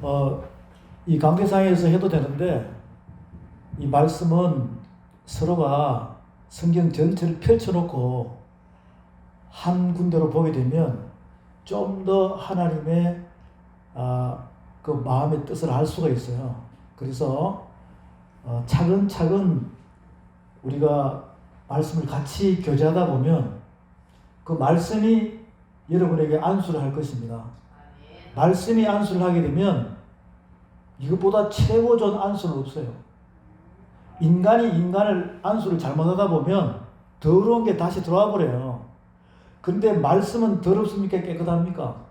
어, 이 강대상에서 해도 되는데 이 말씀은 서로가 성경 전체를 펼쳐놓고 한 군데로 보게 되면 좀 더 하나님의 그 마음의 뜻을 알 수가 있어요. 그래서 차근차근 우리가 말씀을 같이 교제하다 보면 그 말씀이 여러분에게 안수를 할 것입니다. 말씀이 안수를 하게 되면 이것보다 최고 좋은 안수는 없어요. 인간이 인간을 안수를 잘못하다 보면 더러운 게 다시 들어와 버려요. 그런데 말씀은 더럽습니까? 깨끗합니까?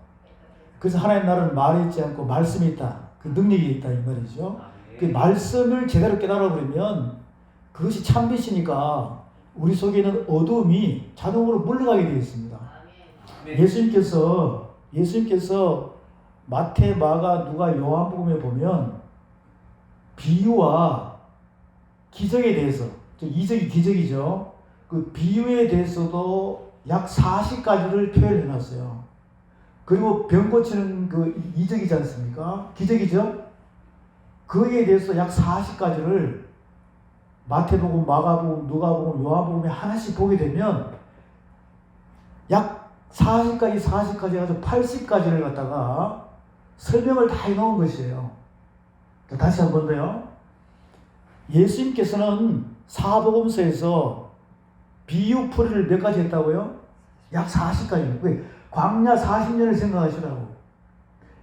그래서 하나님 나라는 말이 있지 않고 말씀이 있다. 그 능력이 있다 이 말이죠. 그 말씀을 제대로 깨달아 버리면 그것이 참빛이니까 우리 속에 있는 어두움이 자동으로 물러가게 되어 있습니다. 예수님께서 마태, 마가, 누가, 요한복음에 보면 비유와 기적에 대해서, 이적이 기적이죠. 그 비유에 대해서도 약 40가지를 표현해 놨어요. 그리고 병 고치는 그 이적이지 않습니까? 기적이죠? 그에 대해서 약 40가지를 마태복음, 마가복음, 누가복음, 요한복음에 하나씩 보게 되면 약 40가지 해서 80가지를 갖다가 설명을 다 해놓은 것이에요. 다시 한 번 더요. 예수님께서는 사복음서에서 비유풀이를 몇 가지 했다고요? 약 40가지. 광야 40년을 생각하시라고.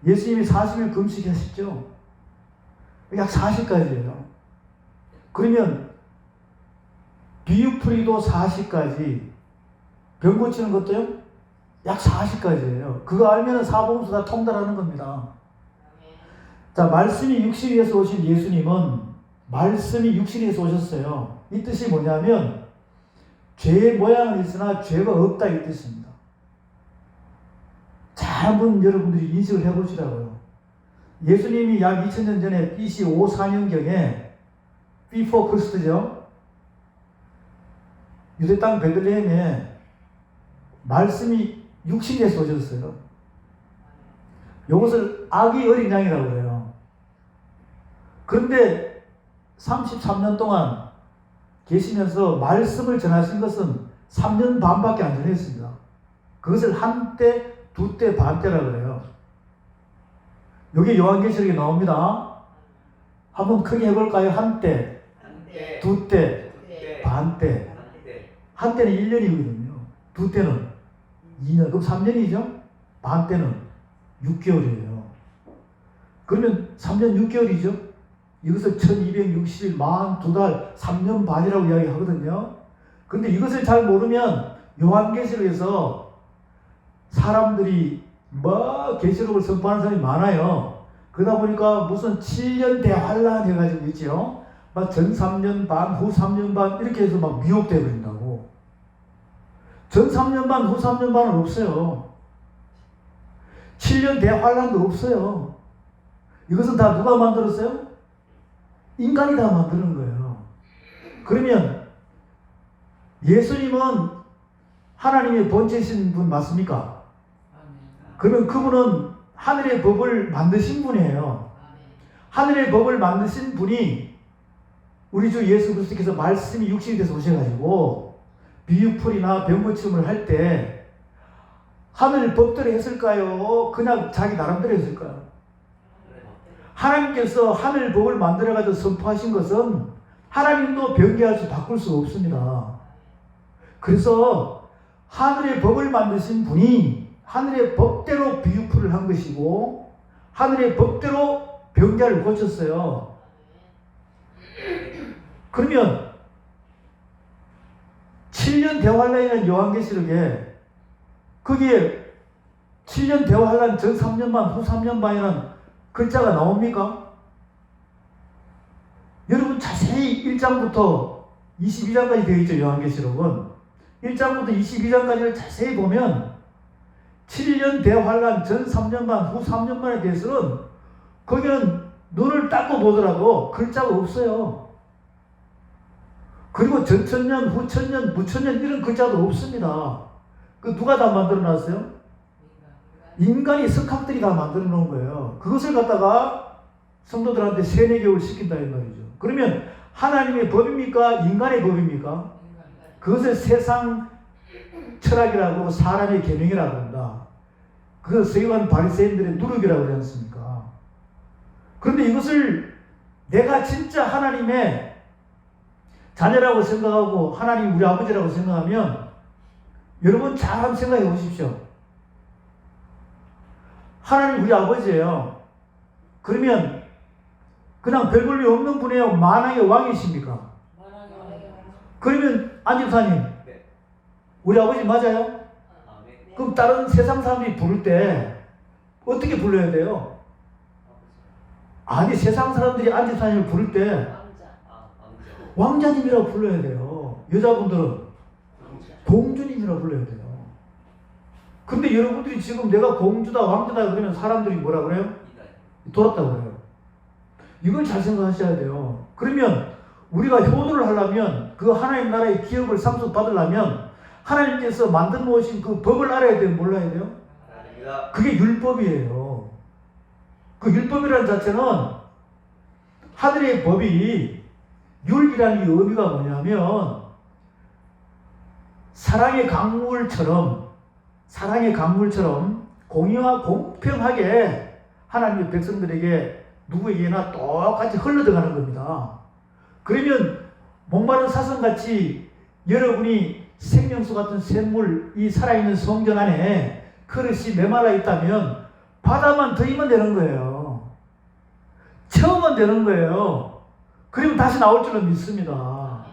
예수님이 40일 금식하셨죠? 약 40가지예요. 그러면 비유풀이도 40가지, 병 고치는 것도요? 약 40가지예요. 그거 알면 사복음서 다 통달하는 겁니다. 자, 말씀이 육신에서 오신 예수님은 말씀이 육신에서 오셨어요. 이 뜻이 뭐냐면 죄의 모양은 있으나 죄가 없다 이 뜻입니다. 자, 한번 여러분들이 인식을 해보시라고요. 예수님이 약 2000년 전에 BC 544년경에 Before Christ죠. 유대 땅 베들레헴에 말씀이 육신에서 오셨어요. 이것을 아기 어린 양이라고 해요. 그런데 33년 동안 계시면서 말씀을 전하신 것은 3년 반밖에 안 전했습니다. 그것을 한때, 두때, 반때라고 그래요. 여기 요한계시록에 나옵니다. 한번 크게 해볼까요? 한때, 두때, 반때. 한때는 1년이거든요. 두때는 2년, 그럼 3년이죠? 반때는 6개월이에요. 그러면 3년 6개월이죠? 이것을 1260일, 42달, 3년 반이라고 이야기하거든요. 그런데 이것을 잘 모르면 요한계시록에서 사람들이 계시록을 선포하는 사람이 많아요. 그러다 보니까 무슨 7년 대환란 해가지고 있죠. 막 전 3년 반, 후 3년 반 이렇게 해서 막 미혹되어 버린다고. 전 3년 반, 후 3년 반은 없어요. 7년 대환란도 없어요. 이것은 다 누가 만들었어요? 인간이 다 만드는 거예요. 그러면 예수님은 하나님의 본체이신 분 맞습니까? 그러면 그분은 하늘의 법을 만드신 분이에요. 하늘의 법을 만드신 분이 우리 주 예수 그리스도께서 말씀이 육신이 돼서 오셔가지고 비유풀이나 병고침을 할 때 하늘 법대로 했을까요? 그냥 자기 나름대로 했을까요? 하나님께서 하늘 법을 만들어가지고 선포하신 것은 하나님도 변개할 수 바꿀 수 없습니다. 그래서 하늘의 법을 만드신 분이 하늘의 법대로 비유풀을 한 것이고 하늘의 법대로 병자를 고쳤어요. 그러면 7년 대환란이라는 요한계시록에 거기에 7년 대환란 전 3년 반, 후 3년 반이라는 글자가 나옵니까? 여러분 자세히 1장부터 22장까지 되어 있죠. 요한계시록은 1장부터 22장까지를 자세히 보면 7년 대환란 전 3년 반, 후 3년 반에 대해서는 거기는 눈을 닦고 보더라도 글자가 없어요. 그리고 전천년, 후천년, 무천년 이런 글자도 없습니다. 그 누가 다 만들어 놨어요? 인간이 석학들이 다 만들어 놓은 거예요. 그것을 갖다가 성도들한테 세뇌 교육을 시킨다 이 말이죠. 그러면 하나님의 법입니까? 인간의 법입니까? 그것을 세상 철학이라고 사람의 계명이라고 한다. 그것을 서기관 바리새인들의 누룩이라고 그러지 않습니까? 그런데 이것을 내가 진짜 하나님의 자녀라고 생각하고 하나님 우리 아버지라고 생각하면 여러분 잘 한번 생각해 보십시오. 하나님 우리 아버지예요. 그러면 그냥 별 볼일 없는 분이에요? 만왕의 왕이십니까? 그러면 안 집사님, 네. 우리 아버지 맞아요? 네. 그럼 다른 세상 사람들이 부를 때 어떻게 불러야 돼요? 아니 세상 사람들이 안 집사님을 부를 때 왕자님이라고 불러야 돼요. 여자분들은 공주님이라고 불러야 돼요. 근데 여러분들이 지금 내가 공주다 왕자다 그러면 사람들이 뭐라 그래요? 돌았다고 그래요. 이걸 잘 생각하셔야 돼요. 그러면 우리가 효도를 하려면 그 하나님 나라의 기업을 상속받으려면 하나님께서 만들어 놓으신 그 법을 알아야 돼요? 몰라야 돼요? 그게 율법이에요. 그 율법이라는 자체는 하늘의 법이 율이라는 의미가 뭐냐면 사랑의 강물처럼 공의와 공평하게 하나님의 백성들에게 누구에게나 똑같이 흘러들어가는 겁니다. 그러면 목마른 사슴같이 여러분이 생명수 같은 샘물, 이 살아있는 성전 안에 그릇이 메말라 있다면 바다만 더이면 되는 거예요. 채우면 되는 거예요. 그러면 다시 나올 줄은 믿습니다.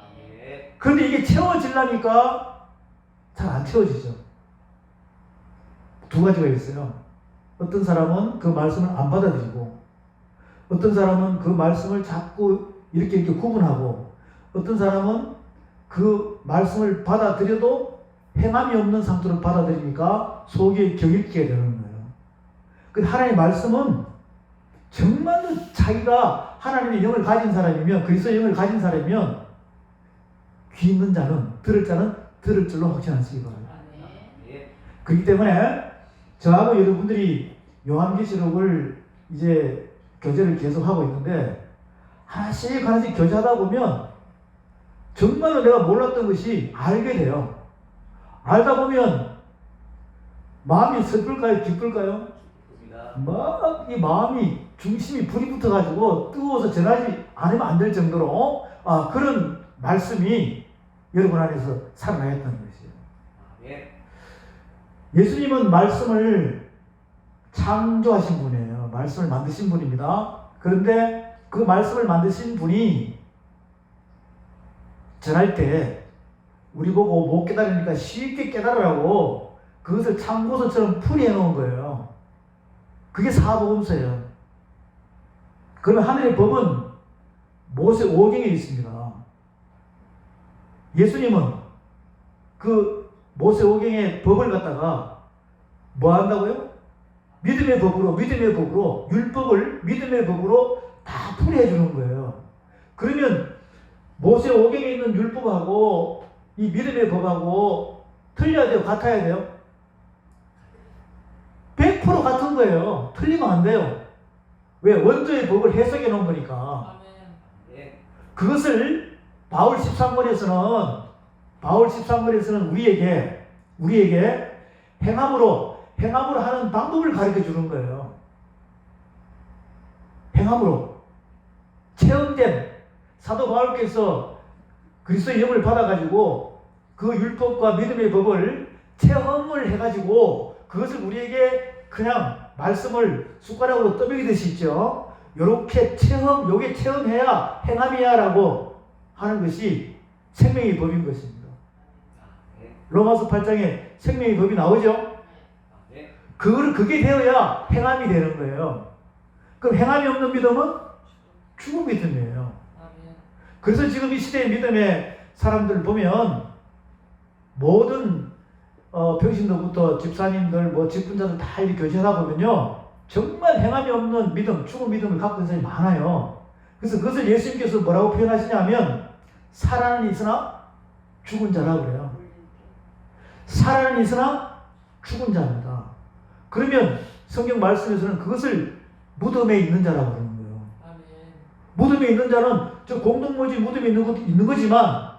그런데 이게 채워지려니까 잘 안 채워지죠. 두 가지가 있어요. 어떤 사람은 그 말씀을 안 받아들이고 어떤 사람은 그 말씀을 자꾸 이렇게 구분하고 어떤 사람은 그 말씀을 받아들여도 행함이 없는 상태로 받아들이니까 속이 경일게 되는 거예요. 그 하나님의 말씀은 정말로 자기가 하나님의 영을 가진 사람이면 그리스도의 영을 가진 사람이면 귀 있는 자는 들을 줄로 확신하시기 바랍니다. 그렇기 때문에 저하고 여러분들이 요한계시록을 이제 교제를 계속 하고 있는데 하나씩 교제하다 보면 정말로 내가 몰랐던 것이 알게 돼요. 알다 보면 마음이 슬플까요? 기쁠까요? 막 이 마음이 중심이 불이 붙어가지고 뜨거워서 전하지 않으면 안 될 정도로 그런 말씀이 여러분 안에서 살아나겠다는 것이에요. 예수님은 말씀을 창조하신 분이에요. 말씀을 만드신 분입니다. 그런데 그 말씀을 만드신 분이 전할 때 우리 보고 못 깨달으니까 쉽게 깨달으라고 그것을 참고서처럼 풀이해 놓은 거예요. 그게 사복음서예요. 그러면 하늘의 법은 모세 오경에 있습니다. 예수님은 그 모세 오경의 법을 갖다가 뭐 한다고요? 믿음의 법으로 율법을 믿음의 법으로 다 풀이해 주는 거예요. 그러면 모세 오경에 있는 율법하고 이 믿음의 법하고 틀려야 돼요? 같아야 돼요? 100% 같은 거예요. 틀리면 안 돼요. 왜? 원조의 법을 해석해 놓은 거니까. 그것을 바울 13권에서는 우리에게 행함으로 하는 방법을 가르쳐 주는 거예요. 행함으로 체험된 사도 바울께서 그리스도의 영을 받아가지고 그 율법과 믿음의 법을 체험을 해가지고 그것을 우리에게 그냥 말씀을 숟가락으로 떠먹이듯이 있죠. 요게 체험해야 행함이야 라고 하는 것이 생명의 법인 것입니다. 로마서 8장에 생명의 법이 나오죠. 그게 되어야 행함이 되는 거예요. 그럼 행함이 없는 믿음은 죽은 믿음이에요. 그래서 지금 이 시대의 믿음의 사람들 보면 모든 평신도부터 집사님들 직분자들 다 이렇게 교제하다 보면요 정말 행함이 없는 믿음, 죽은 믿음을 갖고 있는 사람이 많아요. 그래서 그것을 예수님께서 뭐라고 표현하시냐면 살아는 있으나 죽은 자라고 그래요. 살아는 있으나 죽은 자입니다. 그러면 성경 말씀에서는 그것을 무덤에 있는 자라고 그러는 거예요. 무덤에 있는 자는 저 공동묘지 무덤에 있는 거지만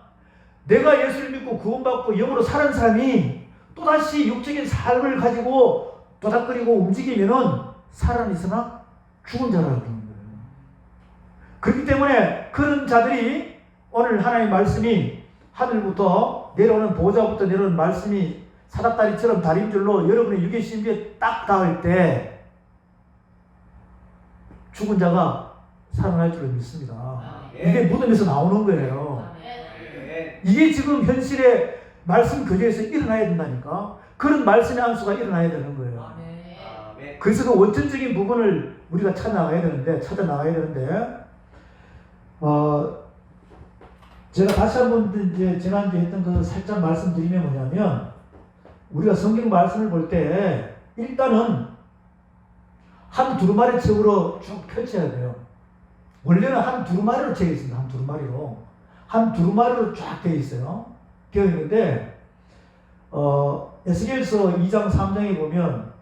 내가 예수를 믿고 구원받고 영으로 사는 사람이 또다시 육적인 삶을 가지고 도닥거리고 움직이면은 살아있으나 죽은 자라고 그러는 거예요. 그렇기 때문에 그런 자들이 오늘 하나님의 말씀이 하늘부터 내려오는 보좌부터 내려오는 말씀이 사닥다리처럼 다림줄로 여러분의 육의 신비에 딱 닿을 때 죽은 자가 살아날 줄을 믿습니다. 이게 무덤에서 나오는 거예요. 이게 지금 현실의 말씀 교제에서 일어나야 된다니까. 그런 말씀의 안수가 일어나야 되는 거예요. 그래서 그 원천적인 부분을 우리가 찾아 나가야 되는데 제가 다시 한번 이제 지난주에 했던 그 살짝 말씀드리면 뭐냐면 우리가 성경 말씀을 볼 때 일단은 한 두루마리 책으로 쭉 펼쳐야 돼요. 원래는 한 두루마리로 되어 있습니다. 한 두루마리로 쫙 되어 있어요. 되어 있는데 에스겔서 2장 3장에 보면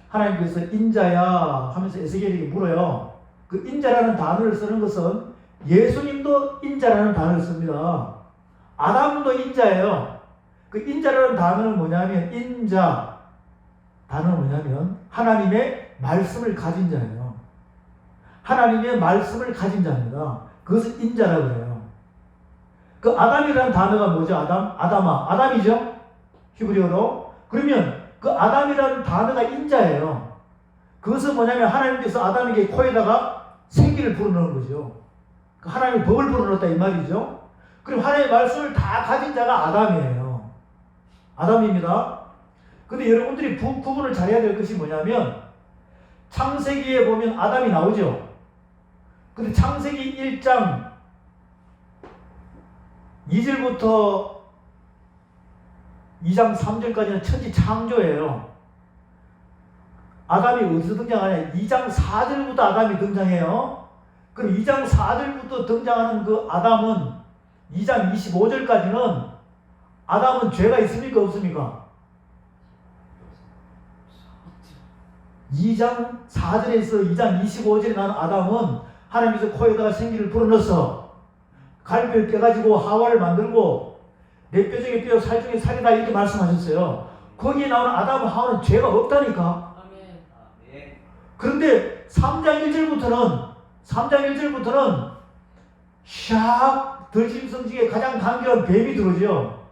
하나님께서 인자야 하면서 에스겔에게 물어요. 그 인자라는 단어를 쓰는 것은 예수님도 인자라는 단어를 씁니다. 아담도 인자예요. 그 인자라는 단어는 뭐냐면 단어는 뭐냐면 하나님의 말씀을 가진 자예요. 하나님의 말씀을 가진 자입니다. 그것을 인자라고 해요. 그 아담이라는 단어가 뭐죠? 아담이죠? 히브리어로. 그러면 그 아담이라는 단어가 인자예요. 그것은 뭐냐면 하나님께서 아담에게 코에다가 생기를 불어넣은 거죠. 하나님의 법을 불어넣었다 이 말이죠. 그럼 하나님의 말씀을 다 가진 자가 아담입니다. 근데 여러분들이 구분을 잘해야 될 것이 뭐냐면 창세기에 보면 아담이 나오죠. 근데 창세기 1장 2절부터 2장 3절까지는 천지 창조예요. 아담이 어디서 등장하냐? 2장 4절부터 아담이 등장해요. 그럼 2장 4절부터 등장하는 그 아담은 2장 25절까지는 아담은 죄가 있습니까? 없습니까? 2장 4절에서 2장 25절에 나는 아담은 하나님께서 코에다가 생기를 불어넣어서 갈비를 깨가지고 하와를 만들고 내 뼈 중에 뼈, 살 중에 살이다 이렇게 말씀하셨어요. 거기에 나오는 아담과 하와는 죄가 없다니까. 그런데 3장 1절부터는 샥 덜짐승 중에 가장 간결한 뱀이 들어오죠.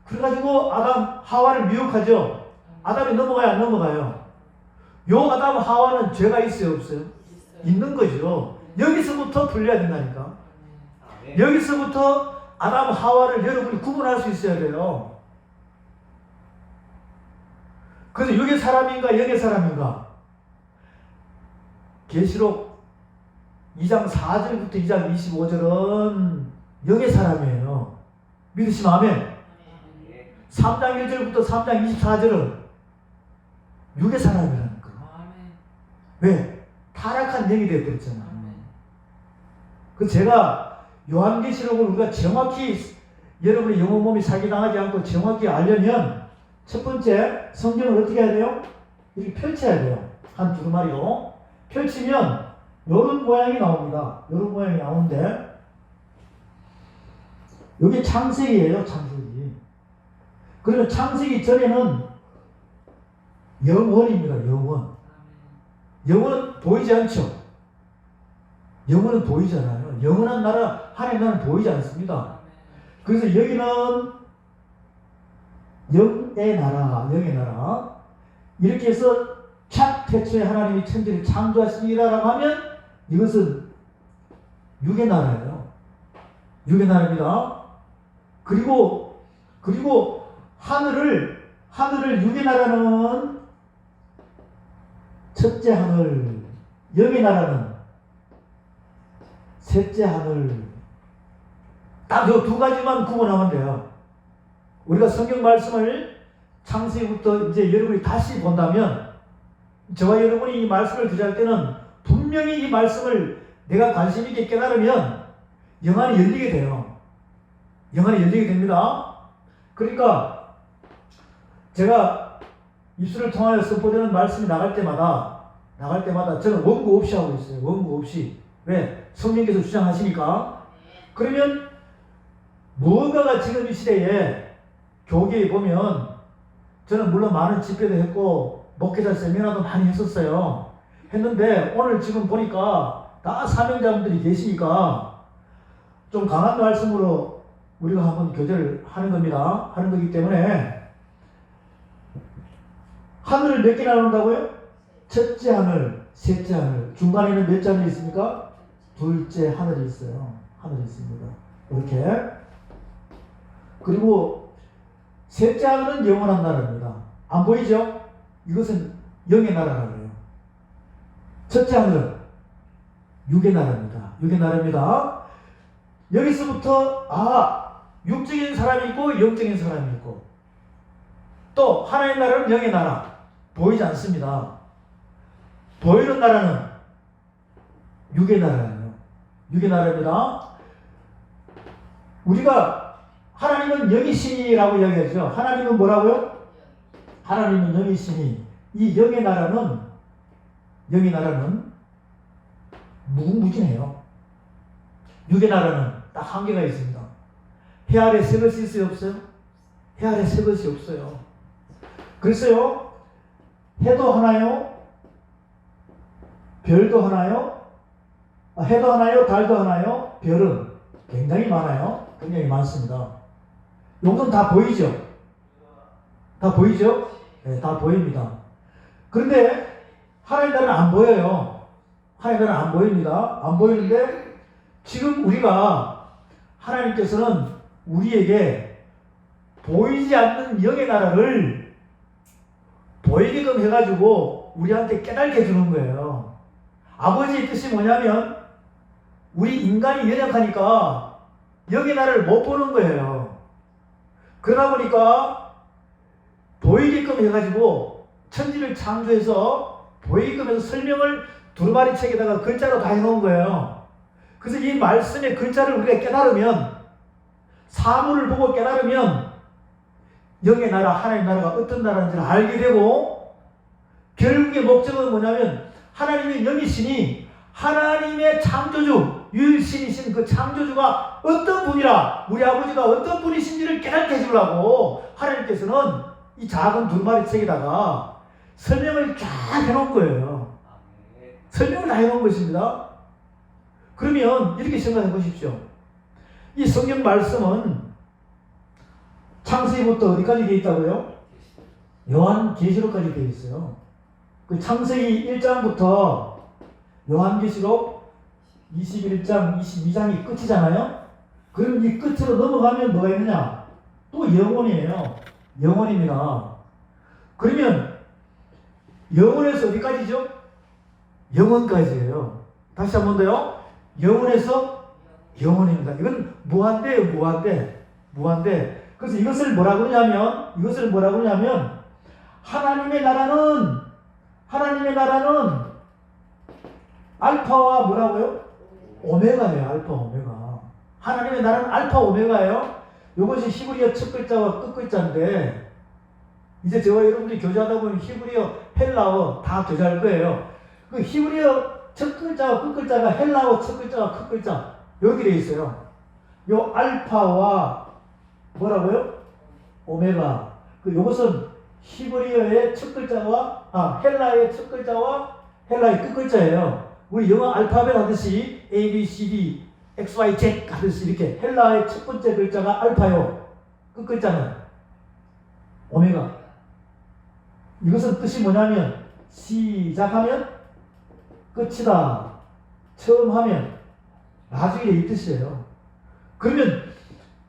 그래가지고 아담 하와를 미혹하죠. 아담이 넘어가요, 안 넘어가요? 요 아담 하와는 죄가 있어요, 없어요? 있는 거죠. 여기서부터 풀려야 된다니까. 여기서부터 아담 하와를 여러분이 구분할 수 있어야 돼요. 그래서 육의 사람인가 영의 사람인가? 계시록 2장 4절부터 2장 25절은 영의 사람이에요. 믿으시면 아멘. 3장 1절부터 3장 24절은 육의 사람이라는 거예요. 왜? 타락한 영이 되어버렸잖아요. 그 제가 요한계시록을 우리가 정확히 여러분의 영혼 몸이 사기당하지 않고 정확히 알려면 첫 번째 성경을 어떻게 해야 돼요? 이렇게 펼쳐야 돼요. 한 두루마리로 펼치면 이런 모양이 나옵니다. 이런 모양이 나오는데 여기 창세기예요. 창세기. 그러면 창세기 전에는 영원입니다. 영원은 보이지 않죠. 영원은 보이잖아요. 영원한 나라, 하나님 나라는 보이지 않습니다. 그래서 여기는 영의 나라. 이렇게 해서 첫 태초에 하나님이 천지를 창조하시니라라고 하면 이것은 육의 나라예요. 육의 나라입니다. 그리고 하늘을 육의 나라는 첫째 하늘, 영의 나라는 셋째 하늘. 딱 이 두 가지만 구분하면 돼요. 우리가 성경 말씀을 창세기부터 이제 여러분이 다시 본다면 저와 여러분이 이 말씀을 교제할 때는 분명히 이 말씀을 내가 관심 있게 깨달으면 영안이 열리게 돼요. 영안이 열리게 됩니다. 그러니까 제가 입술을 통하여 선포되는 말씀이 나갈 때마다 저는 원고 없이 하고 있어요. 원고 없이. 왜? 성령께서 주장하시니까. 그러면 무언가가 지금 이 시대에 교계에 보면 저는 물론 많은 집회도 했고 목회자 세미나도 많이 했었어요. 했는데 오늘 지금 보니까 다 사명자분들이 계시니까 좀 강한 말씀으로 우리가 한번 교제를 하는 겁니다. 하는 거기 때문에 하늘을 몇 개 나눈다고요? 첫째 하늘, 셋째 하늘, 중간에는 몇 째 하늘이 있습니까? 둘째 하늘이 있어요. 하늘이 있습니다. 이렇게. 그리고 셋째 하늘은 영원한 나라입니다. 안 보이죠? 이것은 영의 나라라고 해요. 첫째 하늘은 육의 나라입니다. 육의 나라입니다. 여기서부터 육적인 사람이 있고 영적인 사람이 있고 또 하나의 나라는 영의 나라. 보이지 않습니다. 보이는 나라는 육의 나라예요. 육의 나라입니다. 우리가 하나님은 영이시니라고 이야기하죠. 하나님은 뭐라고요? 하나님은 영이시니 이 영의 나라는 무궁무진해요. 육의 나라는 딱 한계가 있습니다. 해 아래 새 것이 있어요? 없어요? 해 아래 새 것이 없어요. 그래서요. 해도 하나요? 별도 하나요? 해도 하나요? 달도 하나요? 별은 굉장히 많아요. 굉장히 많습니다. 요건 다 보이죠? 다 보이죠? 네, 다 보입니다. 그런데 하나님 나라는 안 보여요. 하나님 나라는 안 보입니다. 안 보이는데 지금 우리가 하나님께서는 우리에게 보이지 않는 영의 나라를 보이게끔 해가지고 우리한테 깨닫게 해주는 거예요. 아버지의 뜻이 뭐냐면 우리 인간이 연약하니까 영의 나라를 못 보는 거예요. 그러다 보니까 보이게끔 해가지고 천지를 창조해서 보이게끔 해서 설명을 두루마리 책에다가 글자로 다 해놓은 거예요. 그래서 이 말씀의 글자를 우리가 깨달으면 사물을 보고 깨달으면 영의 나라, 하나님의 나라가 어떤 나라인지를 알게 되고 결국의 목적은 뭐냐면 하나님의 영이시니 하나님의 창조주, 유일신이신 그 창조주가 어떤 분이라 우리 아버지가 어떤 분이신지를 깨닫게 해주려고 하나님께서는 이 작은 두루마리 책에다가 설명을 쫙 해놓은 거예요. 설명을 다 해놓은 것입니다. 그러면 이렇게 생각해 보십시오. 이 성경 말씀은 창세기부터 어디까지 되어 있다고요? 요한계시록까지 되어 있어요. 그 창세기 1장부터 요한계시록 21장, 22장이 끝이잖아요? 그럼 이 끝으로 넘어가면 뭐가 있느냐? 또 영혼이에요. 영혼입니다. 그러면 영혼에서 어디까지죠? 영혼까지예요. 다시 한 번 더요. 영혼에서 영혼입니다. 이건 무한대예요. 무한대. 그래서 이것을 뭐라고 하냐면 하나님의 나라는 알파와 뭐라고요? 오메가예요. 알파 오메가. 하나님의 나라는 알파 오메가예요. 이것이 히브리어 첫 글자와 끝 글자인데 이제 저와 여러분들이 교제하다 보면 히브리어, 헬라어 다 교제할 거예요. 그 히브리어 첫 글자와 끝 글자가 헬라어 첫 글자와 끝 글자 여기 되어 있어요. 요 알파와 뭐라고요? 오메가. 요것은 히브리어의 첫 글자와 헬라의 첫 글자와 헬라의 끝 글자예요. 우리 영어 알파벳 하듯이 A, B, C, D, X, Y, Z 하듯이 이렇게 헬라의 첫 번째 글자가 알파요. 끝 글자는 오메가. 이것은 뜻이 뭐냐면 시작하면 끝이다. 처음 하면 나중에 이 뜻이에요. 그러면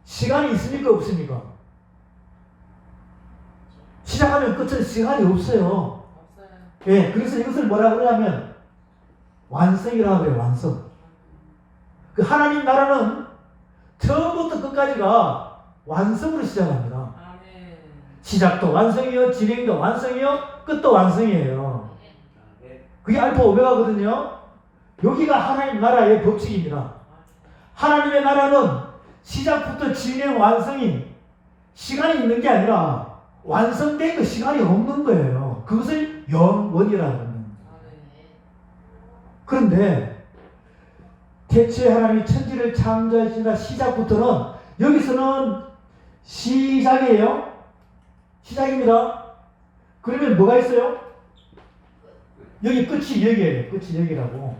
시간이 있습니까? 없습니까? 시작하면 끝은 시간이 없어요. 예, 그래서 이것을 뭐라고 그러냐면 완성이라고 그래요. 완성. 그 하나님 나라는 처음부터 끝까지가 완성으로 시작합니다. 시작도 완성이요, 진행도 완성이요, 끝도 완성이에요. 그게 알파 오메가거든요. 여기가 하나님 나라의 법칙입니다. 하나님의 나라는 시작부터 진행 완성이 시간이 있는 게 아니라 완성된 그 시간이 없는 거예요. 그것을 영원이라고 합니다. 그런데 대체 하나님이 천지를 창조하시나 시작부터는 여기서는 시작이에요. 시작입니다. 그러면 뭐가 있어요? 여기 끝이 여기에요. 끝이 여기라고.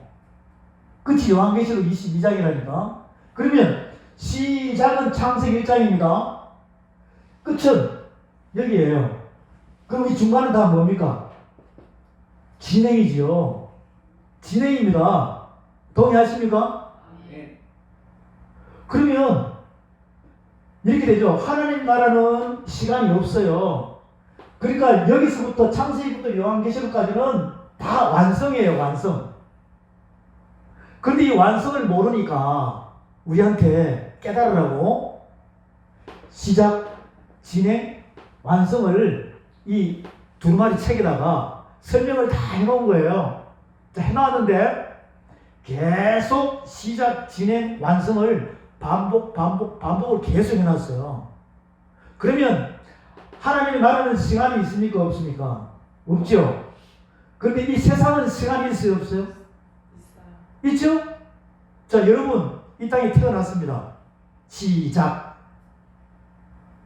끝이 요한계시록 22장이라니까. 그러면 시작은 창세기 1장입니다. 끝은 여기에요. 그럼 이 중간은 다 뭡니까? 진행이지요. 진행입니다. 동의하십니까? 네. 그러면 이렇게 되죠. 하나님 나라는 시간이 없어요. 그러니까 여기서부터 창세기부터 요한계시록까지는 다 완성이에요. 완성. 그런데 이 완성을 모르니까 우리한테 깨달으라고 시작, 진행, 완성을 이 두루마리 책에다가 설명을 다 해놓은 거예요. 자, 해놨는데 계속 시작, 진행, 완성을 반복을 계속 해놨어요. 그러면 하나님의 나라는 시간이 있습니까? 없습니까? 없죠. 그런데 이 세상은 시간이 있어요? 없어요? 있죠? 자, 여러분 이 땅에 태어났습니다. 시작.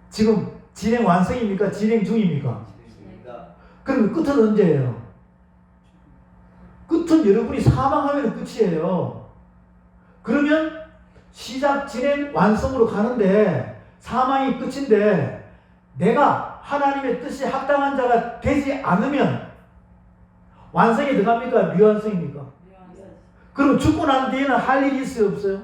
지금 진행 완성입니까? 진행 중입니까? 그럼 끝은 언제예요? 끝은 여러분이 사망하면 끝이에요. 그러면 시작, 진행, 완성으로 가는데 사망이 끝인데 내가 하나님의 뜻이 합당한 자가 되지 않으면 완성이 들어갑니까? 미완성입니까? 그럼 죽고 난 뒤에는 할 일이 있어요? 없어요?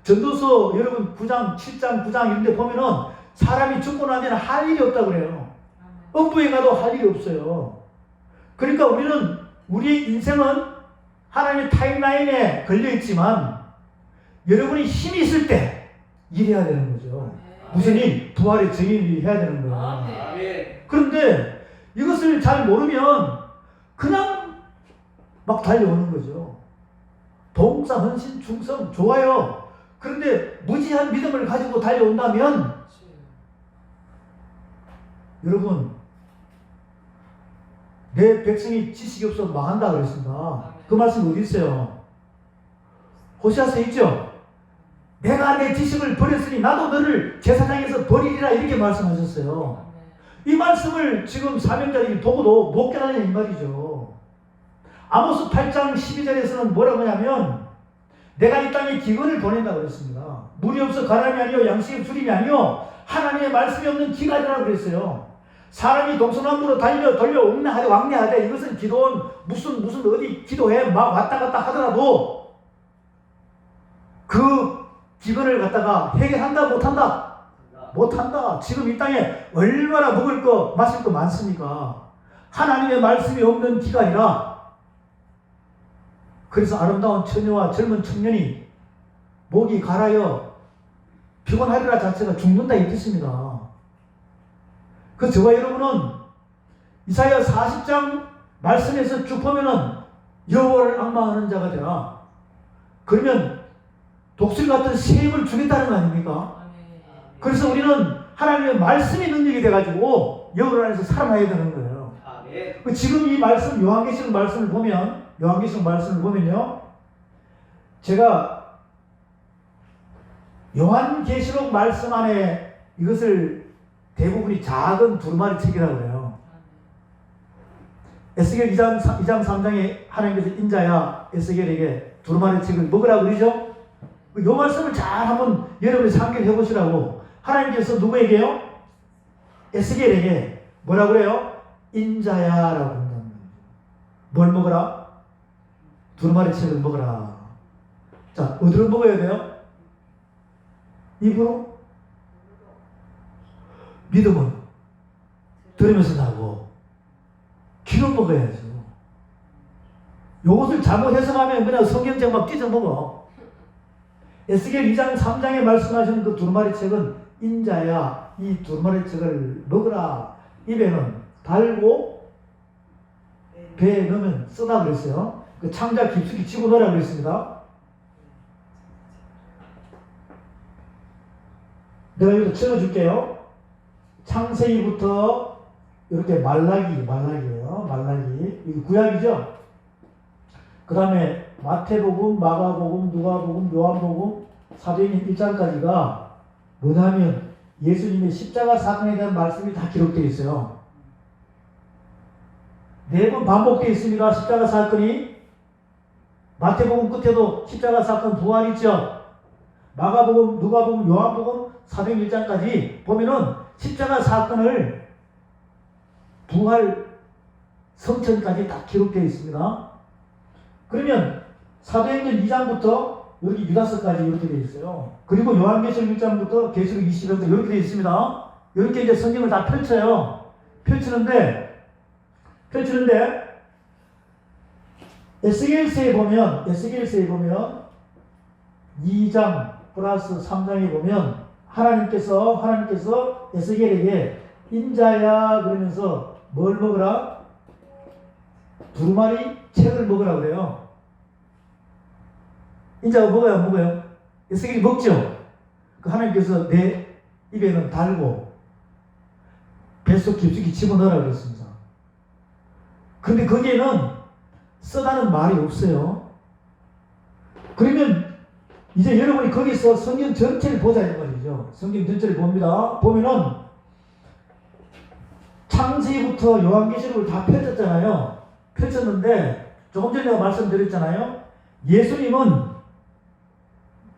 전도서 여러분 9장, 7장, 9장 이런 데 보면은 사람이 죽고 난 뒤에는 할 일이 없다고 그래요. 음부에 가도 할 일이 없어요. 그러니까 우리는 우리의 인생은 하나님의 타임라인에 걸려있지만 여러분이 힘이 있을 때 일해야 되는 거죠. 무슨 일? 부활의 증인이 해야 되는 거예요. 그런데 이것을 잘 모르면 그냥 막 달려오는 거죠. 봉사, 헌신, 충성 좋아요. 그런데 무지한 믿음을 가지고 달려온다면 여러분 내 백성이 지식이 없어서 망한다 그랬습니다. 그 말씀 어디 있어요? 호시아서에 있죠? 내가 내 지식을 버렸으니 나도 너를 제사장에서 버리리라 이렇게 말씀하셨어요. 이 말씀을 지금 사명자들이 보고도 못 깨달으냐 이 말이죠. 아모스 8장 12절에서는 뭐라고 하냐면 내가 이 땅에 기근을 보낸다고 그랬습니다. 물이 없어 가람이 아니요 양식의 주림이 아니요 하나님의 말씀이 없는 기간이라고 그랬어요. 사람이 동서남북으로 돌려 왕래하되 이것은 기도원 무슨 어디 기도해 막 왔다 갔다 하더라도 그 기근을 갖다가 해결한다 못한다? 못한다. 지금 이 땅에 얼마나 먹을 거 마실 거 많습니까? 하나님의 말씀이 없는 기간이라. 그래서 아름다운 처녀와 젊은 청년이 목이 갈아요 피곤하리라 자체가 죽는다 이 뜻입니다. 그 저와 여러분은 이사야 40장 말씀에서 쭉 보면은 여호와를 앙망하는 자가 되라. 그러면 독수리 같은 새 힘을 주겠다는 거 아닙니까? 그래서 우리는 하나님의 말씀이 능력이 돼가지고 여호와 안에서 살아나야 되는 거예요. 지금 이 말씀 요한계시록 말씀을 보면요, 제가 요한계시록 말씀 안에 이것을 대부분이 작은 두루마리 책이라고 해요. 에스겔 2장 3장에 하나님께서 인자야 에스겔에게 두루마리 책을 먹으라고 그러죠. 이 말씀을 잘 한번 여러분이 상기해 보시라고 하나님께서 누구에게요? 에스겔에게 뭐라고 그래요? 인자야라고 한다는 거예요. 뭘 먹어라? 두루마리 책을 먹어라. 자, 어디로 먹어야 돼요? 입으로? 믿음은 들으면서 나고 귀로 먹어야죠. 요것을 잘못 해석하면 그냥 성경책 막 찢어 먹어. 에스겔 2장 3장에 말씀하시는 그 두루마리 책은 인자야 이 두루마리 책을 먹으라. 입에는 달고 배에 넣으면 쓰다 그랬어요. 그 창자 깊숙이 집어넣으라 그랬습니다. 내가 여기서 적어줄게요. 창세기부터 이렇게 말라기예요. 말라기. 이거 구약이죠. 그 다음에 마태복음, 마가복음, 누가복음, 요한복음, 사도행전 1장까지가 뭐냐면 예수님의 십자가 사건에 대한 말씀이 다 기록되어 있어요. 4번 반복되어 있습니다. 십자가 사건이. 마태복음 끝에도 십자가 사건 부활 있죠. 마가복음, 누가복음, 요한복음, 사도행전 1장까지 보면은 십자가 사건을 부활 성천까지 다 기록되어 있습니다. 그러면 사도행전 2장부터 여기 유다서까지 이렇게 되어 있어요. 그리고 요한계시록 1장부터 계시록 20장부터 이렇게 되어 있습니다. 이렇게 이제 성경을 다 펼쳐요. 펼치는데 에스겔서에 보면 2장 플러스 3장에 보면 하나님께서 에스겔에게 인자야 그러면서 뭘 먹으라? 두루마리 책을 먹으라 그래요. 인자가 먹어요. 에스겔이 먹죠. 그 하나님께서 내 입에는 달고 뱃속 깊숙이 집어넣으라 그랬습니다. 그런데 거기에는 쓰다는 말이 없어요. 그러면 이제 여러분이 거기서 성경 전체를 보자 이 말이죠. 성경 전체를 봅니다. 보면은 창세기부터 요한계시록을 다 펼쳤잖아요. 펼쳤는데 조금 전에 제가 말씀드렸잖아요. 예수님은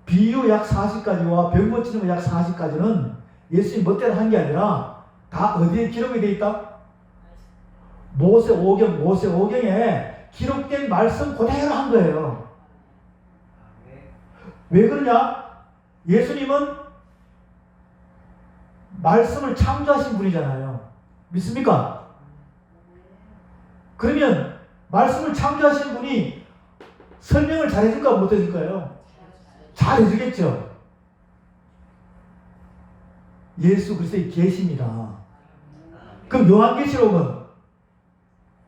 비유 약 40까지와 병 고치는 거 약 40까지는 예수님 멋대로 한 게 아니라 다 어디에 기록이 되어 있다? 모세오경에 기록된 말씀 그대로 한 거예요. 왜 그러냐? 예수님은 말씀을 창조하신 분이잖아요. 믿습니까? 그러면 말씀을 창조하신 분이 설명을 잘해줄까 못해줄까요? 잘해주겠죠. 예수 그리스도의 계시입니다. 그럼 요한계시록은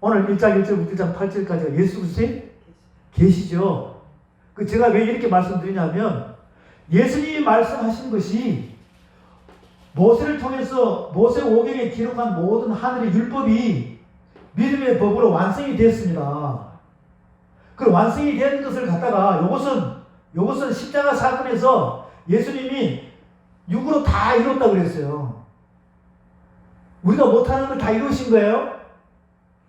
오늘 1장 1절부터 1장 8절까지가 예수 그리스도의 계시죠. 그 제가 왜 이렇게 말씀드리냐면 예수님이 말씀하신 것이 모세를 통해서 모세오경에 기록한 모든 하늘의 율법이 믿음의 법으로 완성이 됐습니다. 그 완성이 된 것을 갖다가 요것은 십자가 사건에서 예수님이 육으로 다 이뤘다고 그랬어요. 우리가 못하는 걸 다 이루신 거예요.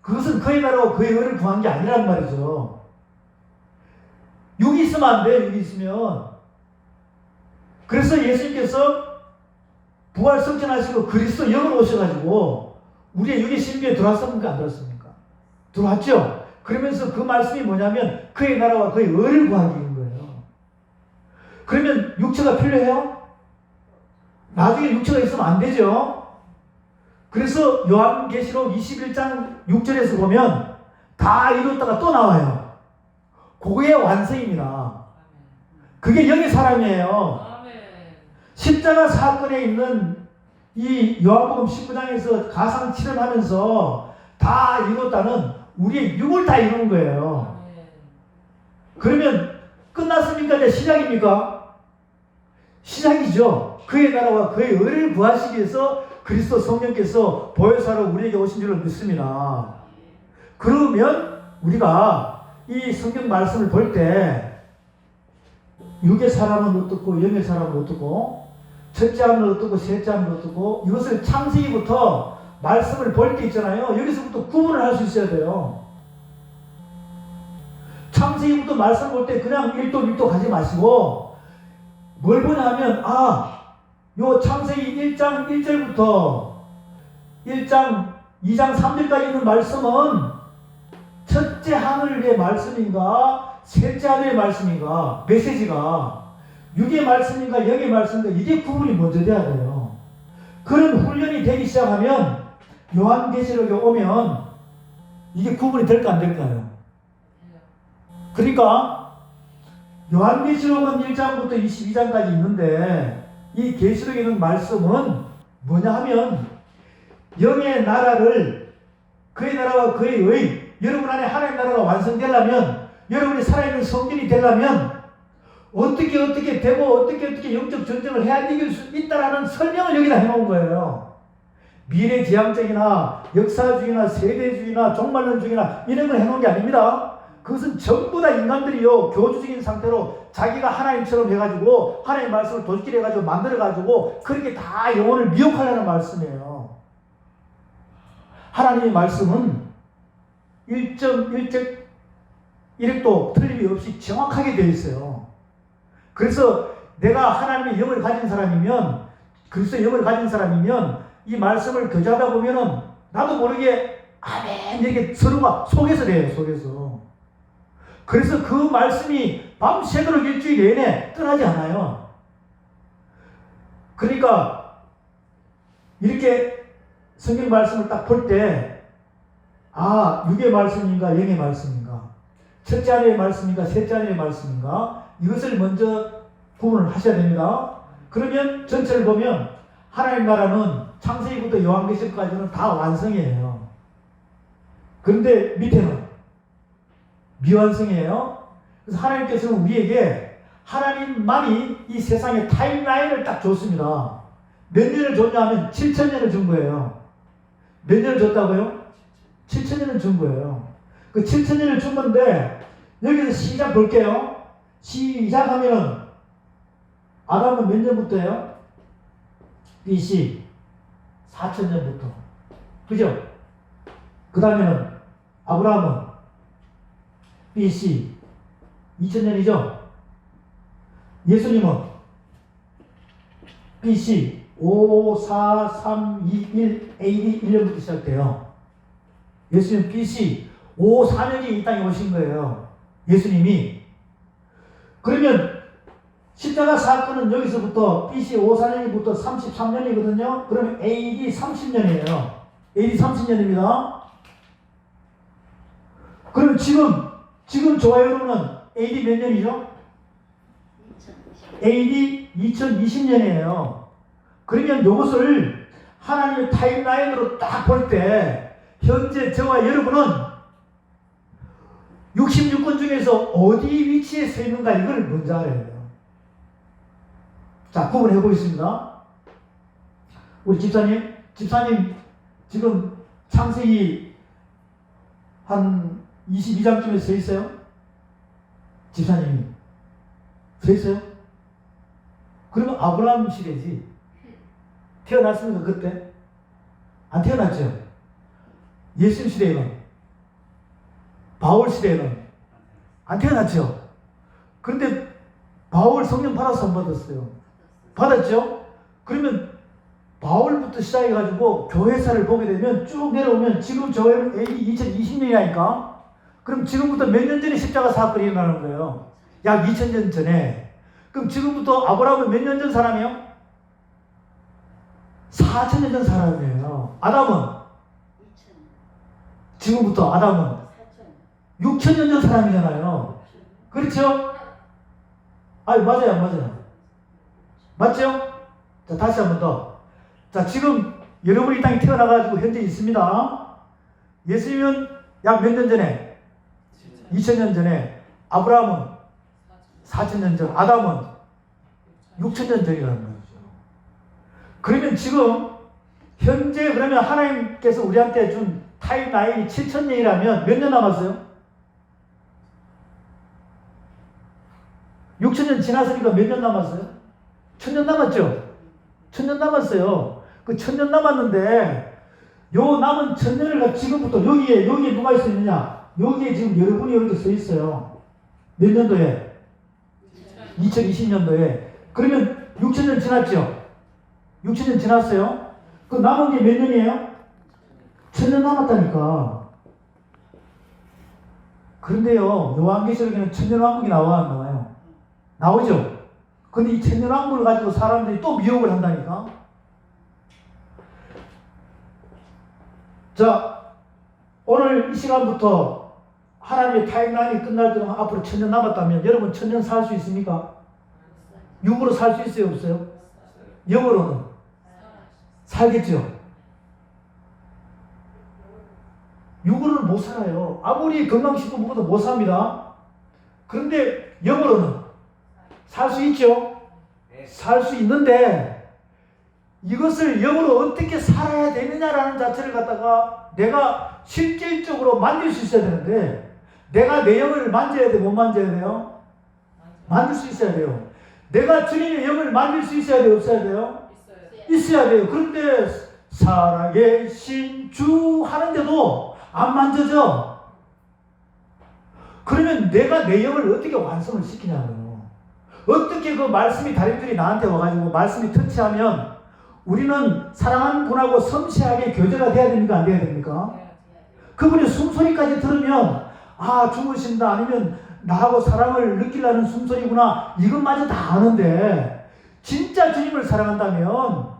그것은 그의 나라와 그의 의를 구한 게 아니란 말이죠. 육이 있으면 안 돼요. 육이 있으면. 그래서 예수님께서 부활 성천하시고 그리스도 영으로 오셔가지고 우리의 육의 신비에 들어왔습니까? 안 들어왔습니까? 들어왔죠. 그러면서 그 말씀이 뭐냐면 그의 나라와 그의 의를 구하기인 거예요. 그러면 육체가 필요해요? 나중에 육체가 있으면 안 되죠. 그래서 요한계시록 21장 6절에서 보면 다 이뤘다가 또 나와요. 그게 완성입니다. 그게 영의 사람이에요. 십자가 사건에 있는 이 요한복음 19장에서 가상 치료하면서 다 이뤘다는 우리의 육을 다 이룬 거예요. 그러면 끝났습니까? 이제 시작입니까? 시작이죠. 그의 나라와 그의 의를 구하시기 위해서 그리스도 성령께서 보혜사로 우리에게 오신 줄로 믿습니다. 그러면 우리가 이 성경 말씀을 볼 때 육의 사람은 어떻고 영의 사람은 어떻고 첫째 하면 어떻고 셋째 하면 어떻고 이것을 창세기부터 말씀을 볼 때 있잖아요. 여기서부터 구분을 할 수 있어야 돼요. 창세기부터 말씀 볼 때 그냥 1도 1도 가지 마시고 뭘 보냐 하면 요 창세기 1장 1절부터 1장 2장 3절까지 있는 말씀은 첫째 하늘의 말씀인가 셋째 하늘의 말씀인가 메시지가 육의 말씀인가 영의 말씀인가 이게 구분이 먼저 돼야 돼요. 그런 훈련이 되기 시작하면 요한계시록에 오면 이게 구분이 될까 안 될까요? 그러니까 요한계시록은 1장부터 22장까지 있는데 이 계시록에 있는 말씀은 뭐냐 하면 영의 나라를 그의 나라와 그의 의 여러분 안에 하나님의 나라가 완성되려면 여러분이 살아있는 성전이 되려면 어떻게 되고 어떻게 영적 전쟁을 해야 이길 수 있다라는 설명을 여기다 해놓은 거예요. 미래지향적이나 역사주의나 세대주의나 종말론주의나 이런 걸 해놓은 게 아닙니다. 그것은 전부 다 인간들이요 교주적인 상태로 자기가 하나님처럼 해가지고 하나님 말씀을 도둑질 해가지고 만들어가지고 그렇게 다 영혼을 미혹하려는 말씀이에요. 하나님의 말씀은 1.1도 틀림이 없이 정확하게 되어 있어요. 그래서 내가 하나님의 영을 가진 사람이면, 그리스도의 영을 가진 사람이면 이 말씀을 교제하다 보면은 나도 모르게 아멘 이렇게 서로가 속에서 돼요. 속에서. 그래서 그 말씀이 밤새도록 일주일 내내 떠나지 않아요. 그러니까 이렇게 성경 말씀을 딱 볼 때 육의 말씀인가 영의 말씀인가, 첫째 하늘의 말씀인가 셋째 하늘의 말씀인가, 이것을 먼저 구분을 하셔야 됩니다. 그러면 전체를 보면 하나님 나라는 창세기부터 요한계시록까지는 다 완성이에요. 그런데 밑에는 미완성이에요. 그래서 하나님께서는 우리에게 하나님만이 이 세상의 타임라인을 딱 줬습니다. 몇 년을 줬냐 하면 7,000년을 준 거예요. 몇 년을 줬다고요? 7,000년을 준 거예요. 그 7,000년을 준 건데 여기서 시작 볼게요. 시작하면은 아담은 몇 년부터예요? BC 4,000년부터. 그죠? 그 다음에는 아브라함은 BC 2000년이죠? 예수님은 BC 5, 4, 3, 2, 1, AD 1년부터 시작돼요. 예수님 BC 5, 4년이 이 땅에 오신 거예요. 예수님이. 그러면 십자가 사건은 여기서부터 BC 5, 4년부터 33년이거든요. 그러면 AD 30년이에요. AD 30년입니다. 그럼 지금 저와 여러분은 AD 몇 년이죠? AD 2020년이에요. 그러면 이것을 하나님의 타임라인으로 딱 볼 때 현재 저와 여러분은 66권 중에서 어디 위치에 서 있는가 이걸 먼저 알아야 돼요. 자, 구분해 보겠습니다. 우리 집사님 지금 창세기 한 22장쯤에 서 있어요? 집사님이 서 있어요? 그러면 아브라함 시대지. 태어났습니까 그때? 안 태어났죠? 예수님 시대에는, 바울 시대에는 안 태어났죠? 그런데 바울 성령 받아서 안 받았어요? 받았죠? 그러면 바울부터 시작해가지고 교회사를 보게 되면 쭉 내려오면 지금 저희는 AD 2020년이라니까? 그럼 지금부터 몇 년 전에 십자가 사건이 일어나는 거예요? 약 2000년 전에. 그럼 지금부터 아브라함은 몇 년 전 사람이요? 4,000년 전 사람이에요. 아담은? 지금부터 아담은? 6,000년 전 사람이잖아요. 그렇죠? 맞아요. 맞죠? 자, 다시 한 번 더. 자, 지금 여러분이 이 땅에 태어나가지고 현재 있습니다. 예수님은 약 몇 년 전에? 2000년 전에. 아브라함은 4,000년 전. 아담은 6,000년 전이라는 거죠. 그러면 지금 현재 그러면 하나님께서 우리한테 준 타임라인이 7,000년이라면 몇 년 남았어요? 6,000년 지났으니까 몇 년 남았어요? 1,000년 남았죠? 1,000년 남았어요. 그 1,000년 남았는데 요 남은 1,000년을 지금부터 여기에 누가 있어 있느냐? 여기에 지금 여러분이 이렇게 서 있어요. 몇 년도에? 2020년도에. 그러면 6,000년 지났죠? 6,000년 지났어요? 그 남은 게 몇 년이에요? 1,000년 남았다니까. 그런데요, 요한계시록에는 천년왕국이 나와 안 나와요? 나오죠? 근데 이 천년왕국을 가지고 사람들이 또 미혹을 한다니까? 자, 오늘 이 시간부터 하나님의 타임라인이 끝날 동안 앞으로 1,000년 남았다면 여러분 1,000년 살 수 있습니까? 육으로 살 수 있어요? 없어요? 영으로는? 살겠죠? 육으로는 못 살아요. 아무리 건강식품 먹어도 못 삽니다. 그런데 영으로는 살 수 있죠? 살 수 있는데 이것을 영으로 어떻게 살아야 되느냐라는 자체를 갖다가 내가 실질적으로 만질 수 있어야 되는데, 내가 내 영을 만져야 돼, 못 만져야 돼요? 만질 수 있어야 돼요. 내가 주님의 영을 만질 수 있어야 돼요, 없어야 돼요? 있어야 돼요. 그런데 살아계신 주 하는데도 안 만져져. 그러면 내가 내 영을 어떻게 완성을 시키냐고요. 어떻게 그 말씀이 다림들이 나한테 와가지고 말씀이 터치하면 우리는 사랑하는 분하고 섬세하게 교제가 돼야 됩니까? 안 돼야 됩니까? 그분이 숨소리까지 들으면 아, 주무신다, 아니면 나하고 사랑을 느끼려는 숨소리구나, 이것마저 다 아는데, 진짜 주님을 사랑한다면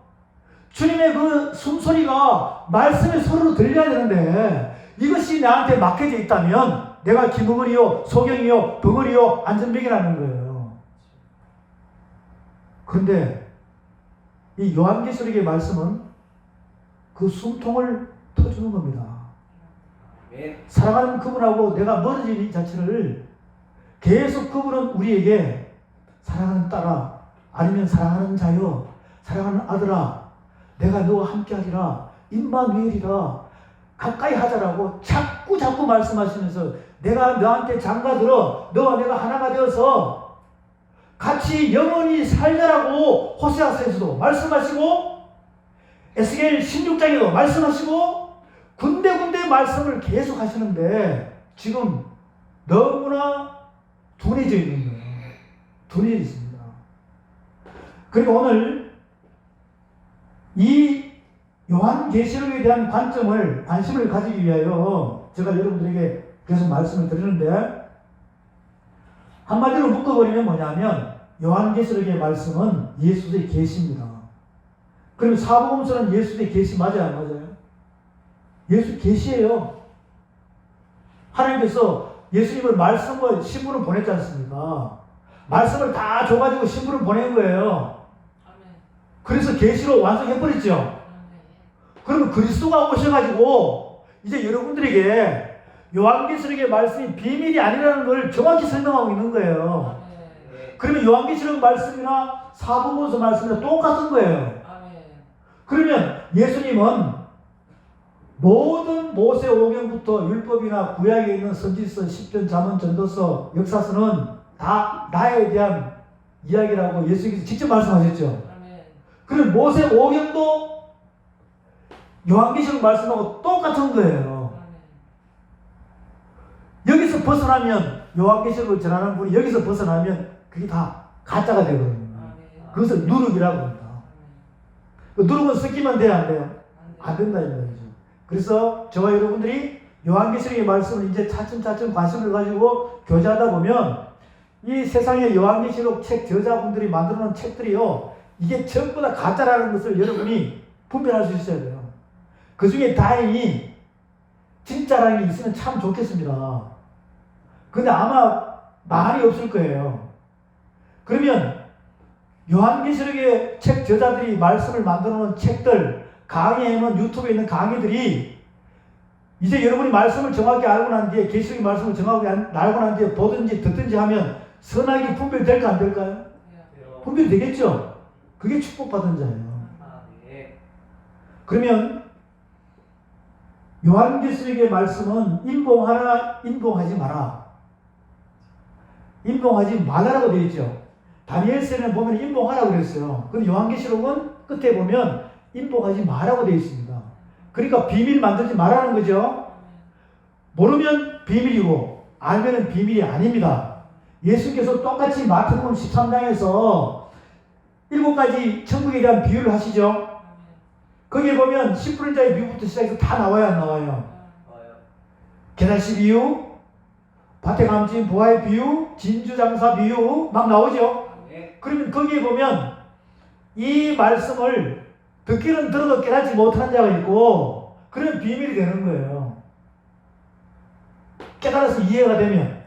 주님의 그 숨소리가 말씀의 소리로 들려야 되는데, 이것이 나한테 막혀져 있다면 내가 김흥은이요, 소경이요, 벙어리요, 안전병이라는 거예요. 그런데 이 요한계시록의 말씀은 그 숨통을 터주는 겁니다. 사랑하는 그분하고 내가 멀어진 이 자체를 계속 그분은 우리에게 사랑하는 딸아, 아니면 사랑하는 자여, 사랑하는 아들아, 내가 너와 함께 하리라, 임마누엘이라, 가까이 하자라고 자꾸 말씀하시면서 내가 너한테 장가들어 너와 내가 하나가 되어서 같이 영원히 살자라고 호세아서에서도 말씀하시고, 에스겔 16장에도 말씀하시고, 군데군데 말씀을 계속 하시는데 지금 너무나 둔해져 있는 거예요. 둔해져 있습니다. 그리고 오늘 이 요한계시록에 대한 관심을 가지기 위하여 제가 여러분들에게 계속 말씀을 드리는데, 한마디로 묶어버리면 뭐냐면 요한계시록의 말씀은 예수의 계시입니다. 그럼 사복음서는 예수의 계시 맞아요, 안 맞아요? 예수 계시예요. 하나님께서 예수님을 말씀과 신부를 보냈지 않습니까? 말씀을 다 줘가지고 신부를 보낸 거예요. 그래서 계시로 완성해버렸죠. 그러면 그리스도가 오셔가지고 이제 여러분들에게 요한계시록의 말씀이 비밀이 아니라는 걸 정확히 설명하고 있는 거예요. 그러면 요한계시록 말씀이나 사복음서 말씀이나 똑같은 거예요. 그러면 예수님은 모든 모세 오경부터 율법이나 구약에 있는 선지서, 시편, 잠언, 전도서, 역사서는 다 나에 대한 이야기라고 예수님께서 직접 말씀하셨죠. 그럼 모세 오경도 요한계시록 말씀하고 똑같은 거예요. 여기서 벗어나면, 요한계시록을 전하는 분이 여기서 벗어나면 그게 다 가짜가 되거든요. 그것을 누룩이라고 합니다. 누룩은 섞이면 돼요, 안 돼요? 안 된다 이 말이죠. 그래서 저와 여러분들이 요한계시록의 말씀을 이제 차츰 관심을 가지고 교제하다 보면 이 세상의 요한계시록 책 저자분들이 만들어 놓은 책들이요, 이게 전부 다 가짜라는 것을 여러분이 분별할 수 있어야 돼요. 그 중에 다행히 진짜라는 게 있으면 참 좋겠습니다. 근데 아마 많이 없을 거예요. 그러면 요한계시록의 책 저자들이 말씀을 만들어 놓은 책들, 강의에는 유튜브에 있는 강의들이 이제 여러분이 말씀을 정확히 알고 난 뒤에, 계시록의 말씀을 정확히 알고 난 뒤에 보든지 듣든지 하면 선악이 분별될까 안 될까요? 분별이 되겠죠? 그게 축복받은 자예요. 그러면 요한계시록의 말씀은 인봉하라, 인봉하지 마라. 인봉하지 말라라고 되어 있죠. 다니엘서에는 보면 인봉하라고 그랬어요. 근데 요한계시록은 끝에 보면 인봉하지 마라고 되어 있습니다. 그러니까 비밀 만들지 말라는 거죠. 모르면 비밀이고 알면 비밀이 아닙니다. 예수께서 똑같이 마태복음 13장에서 7가지 천국에 대한 비유를 하시죠. 거기에 보면 10분의 자의 비유부터 시작해서 다 나와요, 안 나와요? 계달시 비유, 밭에 감진 부하의 비유, 진주장사 비유 막 나오죠. 그러면 거기에 보면 이 말씀을 듣기는 들어도 깨닫지 못하는 자가 있고, 그런 비밀이 되는 거예요. 깨달아서 이해가 되면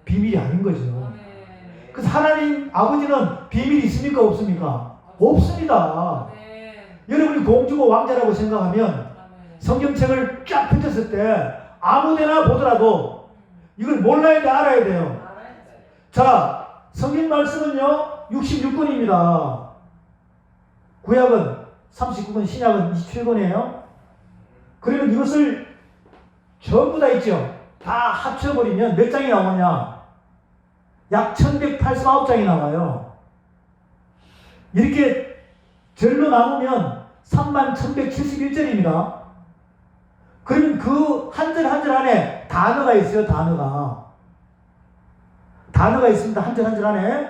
비밀이 아닌 거죠. 그래서 하나님 아버지는 비밀이 있습니까, 없습니까? 없습니다. 여러분이 공주고 왕자라고 생각하면 성경책을 쫙 펼쳤을 때 아무데나 보더라도 이걸 몰라야 돼, 알아야 돼요. 자, 성경 말씀은요 66권입니다. 구약은 39권, 신약은 27권이에요. 그러면 이것을 전부 다 있죠. 다 합쳐버리면 몇 장이 나오냐? 약 1189장이 나와요. 이렇게 절로 나누면 31,171절입니다. 그러면 그 한 절 한 절 안에 단어가 있어요. 단어가 있습니다. 한 절 한 절 안에.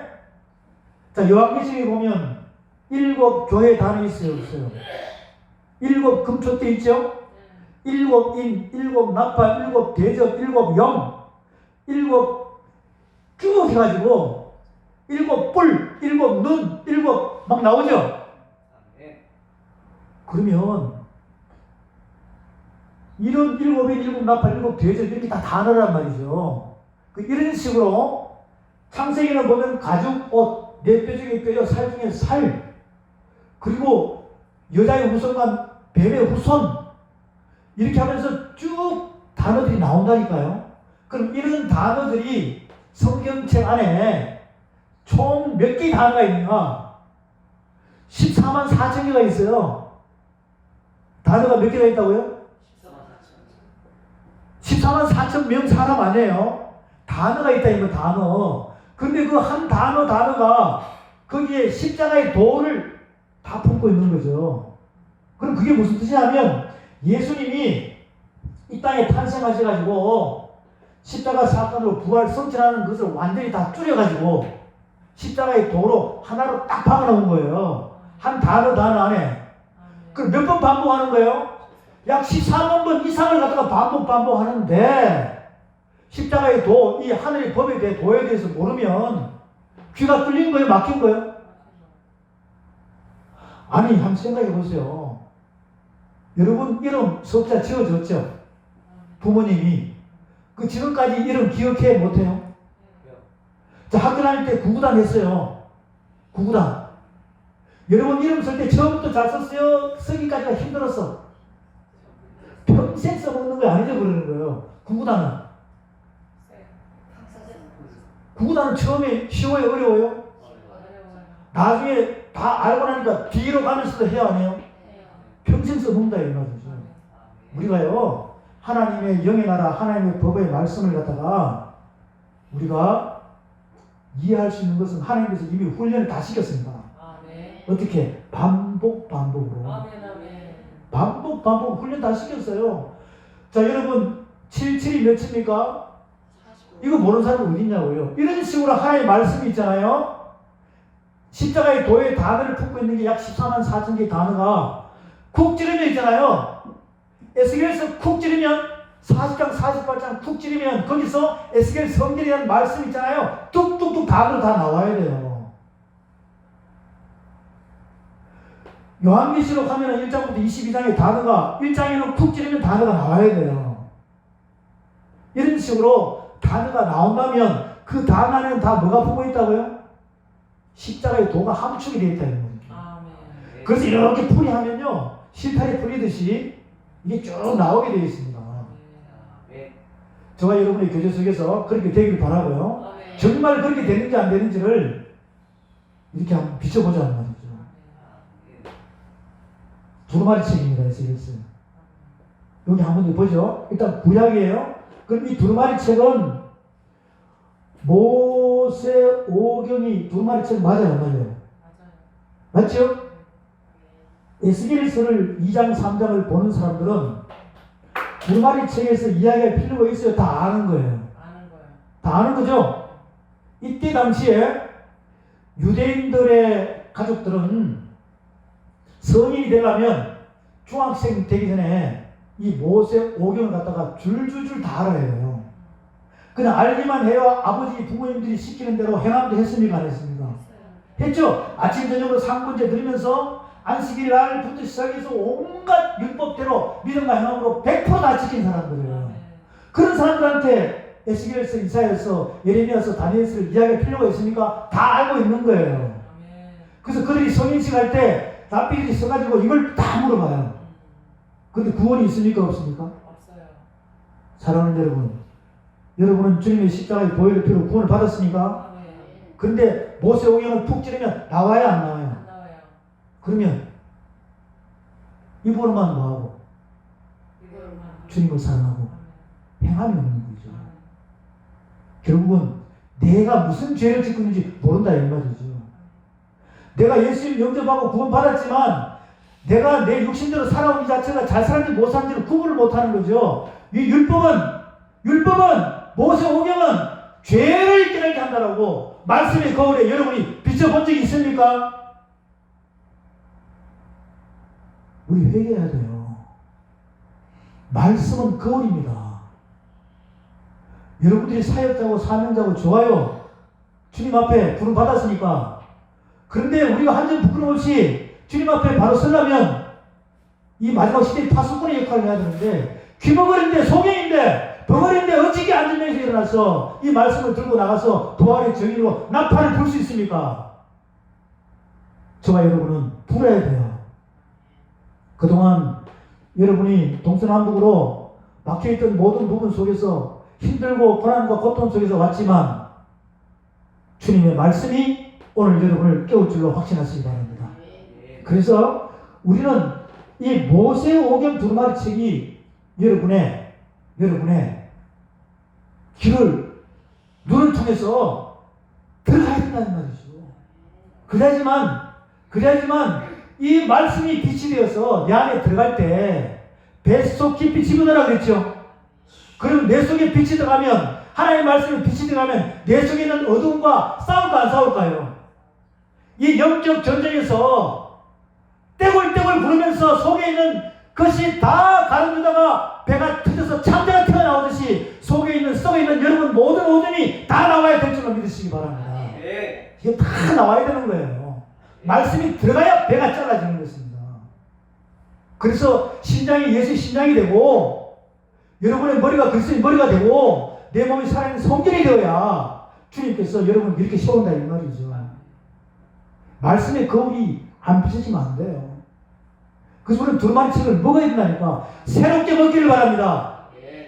자, 요한계시록에 보면 7 교회 단어 있어요, 없어요? 7 금초대 있죠? 7 인, 7 나팔, 7 대접, 7 영, 7 쭉 해가지고 7 뿔, 7 눈, 7 막 나오죠? 그러면 이런 7인, 7 나팔, 7 대접 이렇게 다 단어란 말이죠. 이런 식으로 창세기는 보면 가죽, 옷, 내 뼈 중에 뼈요, 살 중에 살, 그리고 여자의 후손과 뱀의 후손, 이렇게 하면서 쭉 단어들이 나온다니까요. 그럼 이런 단어들이 성경책 안에 총 몇 개의 단어가 있는가? 14만 4천 개가 있어요. 단어가 몇 개가 있다고요? 14만 4천 명 사람 아니에요. 단어가 있다, 이거 단어. 근데 그 한 단어가 거기에 십자가의 도를 다 품고 있는 거죠. 그럼 그게 무슨 뜻이냐면 예수님이 이 땅에 탄생하셔가지고 십자가 사건으로 부활 성취하는 것을 완전히 다 줄여가지고 십자가의 도로 하나로 딱 박아놓은 거예요. 한 단어 안에. 그럼 몇 번 반복하는 거예요? 약 14만 번 이상을 갖다가 반복하는데 십자가의 도, 이 하늘의 법에 대해 도에 대해서 모르면 귀가 뚫린 거예요? 막힌 거예요? 아니, 한번 생각해 보세요. 여러분 이름 석자 지어줬죠? 부모님이. 그 지금까지 이름 기억해 못해요? 자, 학교 다닐 때 구구단 했어요. 구구단. 여러분 이름 쓸 때 처음부터 잘 썼어요? 쓰기까지가 힘들었어. 평생 써먹는 거 아니죠? 그러는 거예요. 구구단은. 구구단은 처음에 쉬워요? 어려워요? 나중에 다 알고 나니까 뒤로 가면서도 해야 하네요. 평생 써먹는다 이 말이죠. 우리가요, 하나님의 영의 나라, 하나님의 법의 말씀을 갖다가 우리가 이해할 수 있는 것은 하나님께서 이미 훈련을 다 시켰습니다. 어떻게? 반복으로. 반복 훈련 다 시켰어요. 자, 여러분 77이 몇입니까? 이거 모르는 사람은 어디 있냐고요. 이런 식으로 하나님의 말씀이 있잖아요. 십자가의 도의 단어를 품고 있는 게 약 14만 4천 개의 단어가 쿡 찌르면 있잖아요. 에스겔서 쿡 찌르면 40장 48장 쿡 찌르면 거기서 에스겔 성경이라는 말씀 있잖아요. 뚝뚝뚝 단어로 다 나와야 돼요. 요한계시록 하면 1장부터 22장의 단어가 1장에는 쿡 찌르면 단어가 나와야 돼요. 이런 식으로 단어가 나온다면 그 단어 안에는 다 뭐가 품고 있다고요? 십자가의 도가 함축이 되어 있다는 거죠. 그래서 이렇게 풀이하면요, 실타래 풀리듯이 이게 쭉 나오게 되어 있습니다. 저와 여러분의 교제 속에서 그렇게 되길 바라고요. 정말 그렇게 되는지 안 되는지를 이렇게 한번 비춰보자는 말이죠. 두루마리 책입니다. 에스겔서. 여기 한번 보죠. 일단 구약이에요. 그럼 이 두루마리 책은 모세오경이 두루마리 책 맞아요, 안 맞아요? 맞죠? 에스겔서를 2장, 3장을 보는 사람들은 두루마리 책에서 이야기할 필요가 있어요. 다 아는 거예요. 다 아는 거죠? 이때 당시에 유대인들의 가족들은 성인이 되려면 중학생 되기 전에 이 모세오경을 갖다가 줄줄줄 다 알아야 해요. 그냥 알기만 해요? 아버지, 부모님들이 시키는 대로 행함도 했습니까? 안 했습니까? 했죠? 아침, 저녁으로 상문제 들으면서 안식일 날부터 시작해서 온갖 율법대로 믿음과 행함으로 100% 다 지킨 사람들이에요. 그런 사람들한테 에스겔서, 이사야서, 예레미야서, 다니엘서를 이야기할 필요가 있습니까? 다 알고 있는 거예요. 그래서 그들이 성인식 할 때 납비들이 써가지고 이걸 다 물어봐요. 근데 구원이 있습니까? 없습니까? 없어요. 사랑하는 여러분, 여러분은 주님의 십자가의 보혈의 피로 구원을 받았습니까? 근데 모세오경을 푹 찌르면 나와야 안 나와요? 안 나와요. 그러면 입으로만 뭐하고? 주님을 사랑하고 행함이 없는 거죠. 결국은 내가 무슨 죄를 짓고 있는지 모른다 이 말이죠. 내가 예수님 영접하고 구원받았지만 내가 내 육신대로 살아온 이 자체가 잘 사는지 못 사는지를 구분을 못하는 거죠. 이 율법은 모세오경은 죄를 깨닫게 한다라고 말씀의 거울에 여러분이 비춰본 적이 있습니까? 우리 회개해야 돼요. 말씀은 거울입니다. 여러분들이 사역자고 사명자고 좋아요. 주님 앞에 부름 받았으니까. 그런데 우리가 한 점 부끄럼 없이 주님 앞에 바로 서려면 이 마지막 시대의 파수꾼의 역할을 해야 되는데 귀머거리인데 소경인데 벙어리인데 어찌게 안전명에서 일어나서 이 말씀을 들고 나가서 도안의 정의로 나팔을 불 수 있습니까? 저와 여러분은 불어야 돼요. 그동안 여러분이 동서남북으로 막혀있던 모든 부분 속에서 힘들고 고난과 고통 속에서 왔지만 주님의 말씀이 오늘 여러분을 깨울 줄로 확신하시기 바랍니다. 그래서 우리는 이 모세오경 두루마리 책이 여러분의 길을 눈을 통해서 들어가야 된다는 말이죠. 그래야지만 이 말씀이 빛이 되어서 내 안에 들어갈 때 뱃속 깊이 집어넣으라 그랬죠. 그럼 내 속에 빛이 들어가면 하나님의 말씀에 빛이 들어가면 내 속에 있는 어둠과 싸울까 안 싸울까요? 이 영적 전쟁에서 떼굴떼굴 부르면서 속에 있는 것이 다 가르주다가 배가 터져서 참새가 튀어나오듯이 속에 있는 썩어 있는 여러분 모든 어둠이 다 나와야 될 줄로 믿으시기 바랍니다. 이게 다 나와야 되는 거예요. 말씀이 들어가야 배가 잘라지는 것입니다. 그래서 심장이 예수의 심장이 되고 여러분의 머리가 그리스도의 머리가 되고 내 몸이 살아있는 성전이 되어야 주님께서 여러분을 이렇게 세운다 이 말이죠. 말씀의 거울이 안 비춰지면 안 돼요. 그래서 우리는 두루마리 책을 먹어야 된다니까 새롭게 먹기를 바랍니다.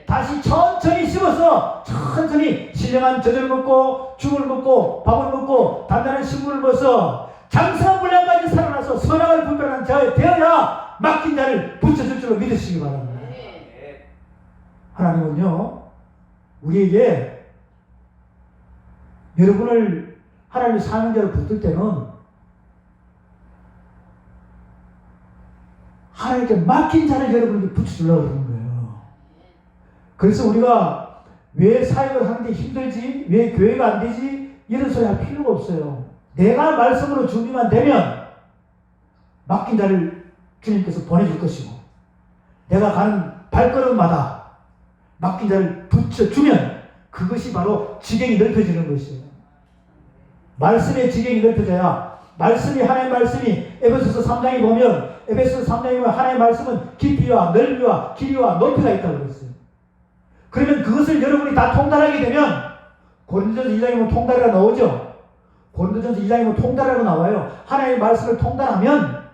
다시 천천히 씹어서 천천히 신령한 젖을 먹고 죽을 먹고 밥을 먹고 단단한 식물을 먹어서 장성한 분량까지 살아나서 선악을 분별하는 자가 되어야 맡긴 자를 붙여줄 줄로 믿으시기 바랍니다. 하나님은요 우리에게 여러분을 하나님의 사명자로 붙들 때는 하나님께 맡긴 자를 여러분에게 붙여주려고 그러는 거예요. 그래서 우리가 왜 사역을 하는데 힘들지? 왜 교회가 안 되지? 이런 소리 할 필요가 없어요. 내가 말씀으로 준비만 되면 맡긴 자를 주님께서 보내줄 것이고 내가 가는 발걸음마다 맡긴 자를 붙여주면 그것이 바로 지경이 넓혀지는 것이에요. 말씀의 지경이 넓혀져야 말씀이 하나님의 말씀이 에베소서 3장에 보면 에베소서 3장에 보면 하나님의 말씀은 깊이와 넓이와 길이와 높이가 있다고 그랬어요. 그러면 그것을 여러분이 다 통달하게 되면 고린도전서 2장에 보면 통달이라 나오죠. 고린도전서 2장에 보면 통달이라고 나와요. 하나님의 말씀을 통달하면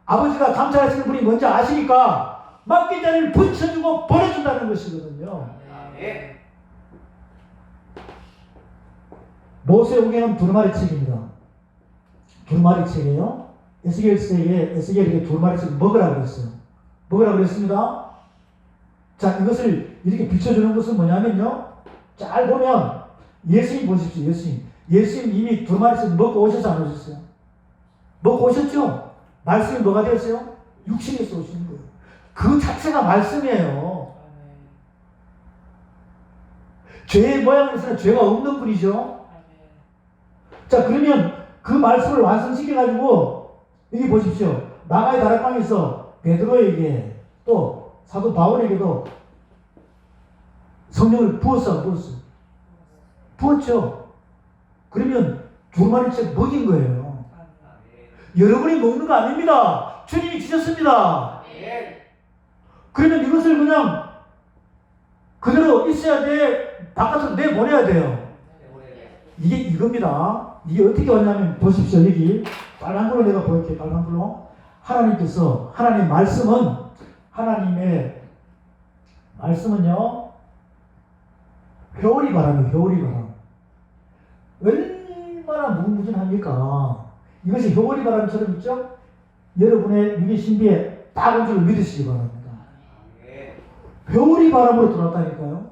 아버지가 감찰하시는 분이 뭔지 아시니까 맡긴 자를 붙여주고 보내준다는 것이거든요. 모세오경은 두루마리 책입니다. 두루마리 책이에요. 에스겔에게 두루마리 책을 먹으라고 그랬어요. 먹으라고 그랬습니다. 자, 이것을 이렇게 비춰주는 것은 뭐냐면요. 잘 보면 예수님 보십시오. 예수님 이미 두루마리 책 먹고 오셔서 안 오셨어요? 먹고 오셨죠? 말씀이 뭐가 되었어요? 육신에서 오시는 거예요. 그 자체가 말씀이에요. 죄의 모양에서는 죄가 없는 분이죠. 자, 그러면 그 말씀을 완성시켜가지고 여기 보십시오. 마가의 다락방에서 베드로에게 또 사도 바울에게도 성령을 부었어 안 부었어? 부었죠. 그러면 두루마리 책 먹인 거예요. 여러분이 먹는 거 아닙니다. 주님이 주셨습니다. 그러면 이것을 그냥 그대로 있어야 돼? 바깥으로 내보내야 돼요. 이게 이겁니다. 이게 어떻게 왔냐면 보십시오. 여기 빨간 걸로 내가 보일게요. 빨간 걸로. 하나님께서 하나님의 말씀은요 회오리 바람이에요. 회오리 바람. 얼마나 무궁무진합니까? 이것이 회오리 바람처럼 있죠? 여러분의 육의 신비에 딱 온 줄 믿으시기 바랍니다. 회오리 바람으로 들어왔다니까요.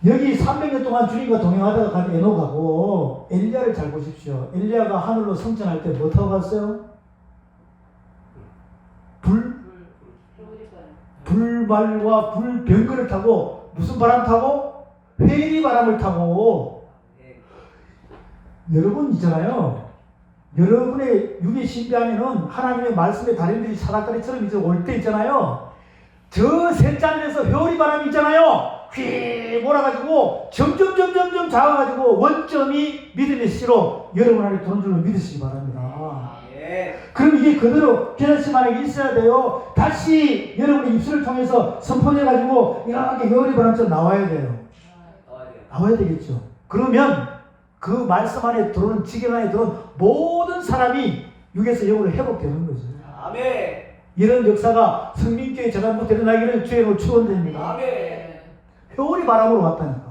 여기 300년 동안 주님과 동행하다가 간 에녹하고 엘리야를 잘 보십시오. 엘리야가 하늘로 승천할 때 뭐 타고 갔어요? 불발과 불병거를 타고 무슨 바람 타고? 회오리 바람을 타고. 여러분 있잖아요. 여러분의 육의 신비 안에는 하나님의 말씀의 달인들이 사닥다리처럼 이제 올 때 있잖아요. 저 셋자리에서 회오리 바람이 있잖아요. 휘 몰아가지고 점점 작아가지고 원점이 믿음의 씨로 여러분 안에 들어온 줄로 믿으시기 바랍니다. 그럼 이게 그대로 계산시 만약에 있어야 돼요. 다시 여러분의 입술을 통해서 선포해가지고 이렇게 회오리 바람처럼 나와야 돼요. 나와야 되겠죠. 그러면 그 말씀 안에 들어오는 지경 안에 들어온 모든 사람이 육에서 영으로 회복되는 거죠. 아멘. 이런 역사가 성민교회 재단부터 일어나기를 주의 이름으로 축원드립니다. 아멘. 회오리 바람으로 왔다니까.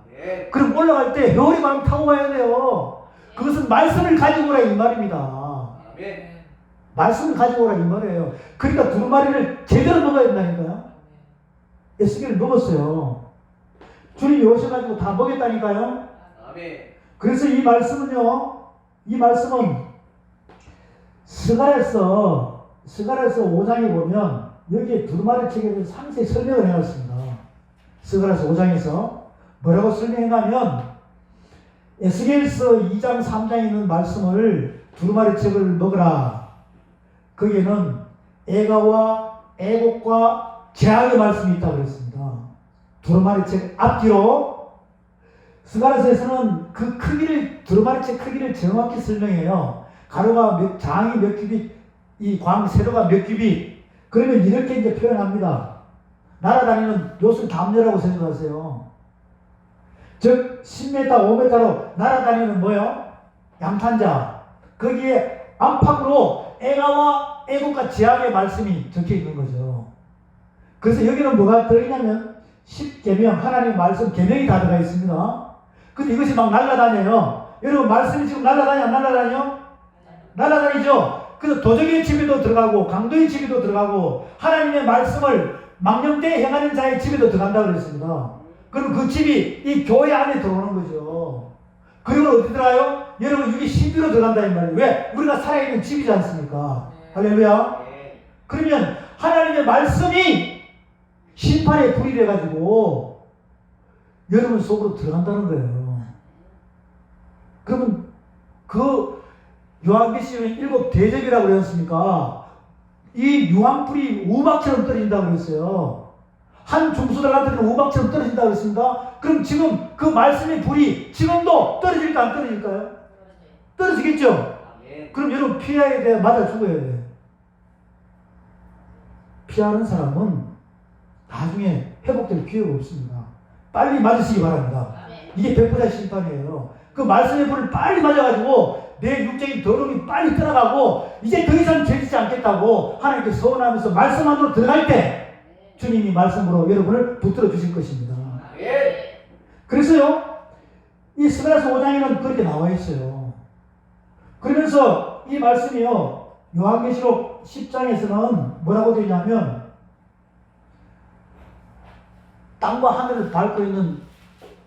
아멘. 그럼 올라갈 때 회오리 바람 타고 가야 돼요. 그것은 말씀을 가지고 오라 이 말입니다. 아멘. 말씀을 가지고 오라 이 말이에요. 그러니까 두루마리를 제대로 먹어야 된다니까요. 에스겔을 먹었어요. 주님이 오셔가지고 다 먹였다니까요. 아멘. 그래서 이 말씀은요, 이 말씀은 스가랴서 5장에 보면 여기에 두루마리 책에 대해서 상세히 설명을 해놨습니다. 스가랴서 5장에서 뭐라고 설명했냐면 에스겔서 2장 3장에 있는 말씀을 두루마리 책을 먹으라. 거기에는 애가와 애곡과 재앙의 말씀이 있다고 그랬습니다. 두루마리 책 앞뒤로 스가랴서에서는 그 크기를, 두루마리 책 크기를 정확히 설명해요. 가로가 장이 몇 규빗, 이 세로가 몇 규빗. 그러면 이렇게 이제 표현합니다. 날아다니는 요술 담요라고 생각하세요. 즉 10m, 5m로 날아다니는 뭐요? 양탄자. 거기에 안팎으로 애가와 애국과 재앙의 말씀이 적혀 있는 거죠. 그래서 여기는 뭐가 들어있냐면 10계명, 하나님의 말씀 계명이 다 들어가 있습니다. 근데 이것이 막 날아다녀요. 여러분 말씀이 지금 날아다녀 안 날아다녀? 날아다니죠. 그래서 도적의 집에도 들어가고 강도의 집에도 들어가고 하나님의 말씀을 망령되이 행하는 자의 집에도 들어간다고 그랬습니다. 그럼 그 집이 이 교회 안에 들어오는 거죠. 그리고 어디 들어가요? 여러분 여기 신비로 들어간다 이 말이에요. 왜? 우리가 살아있는 집이지 않습니까? 할렐루야. 그러면 하나님의 말씀이 심판의 불이 돼가지고 여러분 속으로 들어간다는 거예요. 그러면 그 요한계시록에 7 대접이라고 그랬습니까? 이 유황불이 우박처럼 떨어진다고 그랬어요. 한 중수들한테는 우박처럼 떨어진다고 그랬습니다. 그럼 지금 그 말씀의 불이 지금도 떨어질까 안 떨어질까요? 떨어지겠죠? 그럼 여러분 피해야 돼? 맞아 죽어야 돼? 피하는 사람은 나중에 회복될 기회가 없습니다. 빨리 맞으시기 바랍니다. 이게 100% 심판이에요. 그 말씀의 불을 빨리 맞아가지고 내 육적인 더러움이 빨리 떠나가고 이제 더 이상 죄지지 않겠다고 하나님께 서원하면서 말씀 안으로 들어갈 때 주님이 말씀으로 여러분을 붙들어 주실 것입니다. 그래서요 이 스가랴서 5장에는 그렇게 나와 있어요. 그러면서 이 말씀이요 요한계시록 10장에서는 뭐라고 되어 있냐면 땅과 하늘을 밟고 있는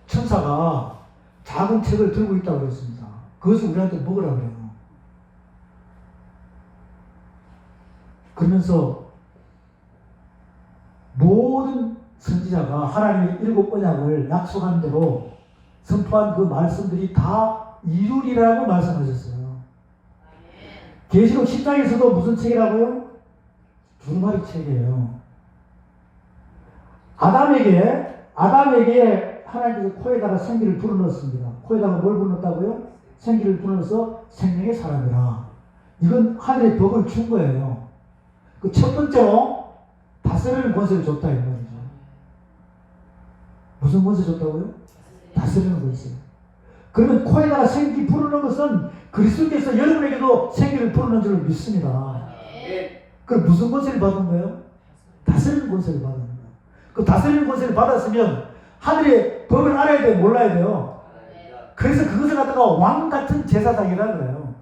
천사가 작은 책을 들고 있다고 그랬습니다. 그것을 우리한테 먹으라고 그래요. 그러면서 모든 선지자가 하나님의 7 언약을 약속한 대로 선포한 그 말씀들이 다 이루리라고 말씀하셨어요. 계시록 10장에서도 무슨 책이라고요? 두루마리 책이에요. 아담에게 하나님께서 코에다가 생기를 불어넣었습니다. 코에다가 뭘 불어넣었다고요? 생기를 불어넣어서 생명의 사람이라. 이건 하늘의 법을 준 거예요. 그 첫 번째로 다스리는 권세를 줬다 이 말이죠. 무슨 권세 줬다고요? 다스리는 권세. 그러면 코에다가 생기 불어넣은 것은 그리스도께서 여러분에게도 생기를 불어넣은 줄 믿습니다. 그럼 무슨 권세를 받은 거예요? 다스리는 권세를 받은 거예요. 그 다스리는 권세를 받았으면 하늘의 법을 알아야 돼요? 몰라야 돼요? 그래서 그것을 갖다가 왕 같은 제사장이라는 거예요.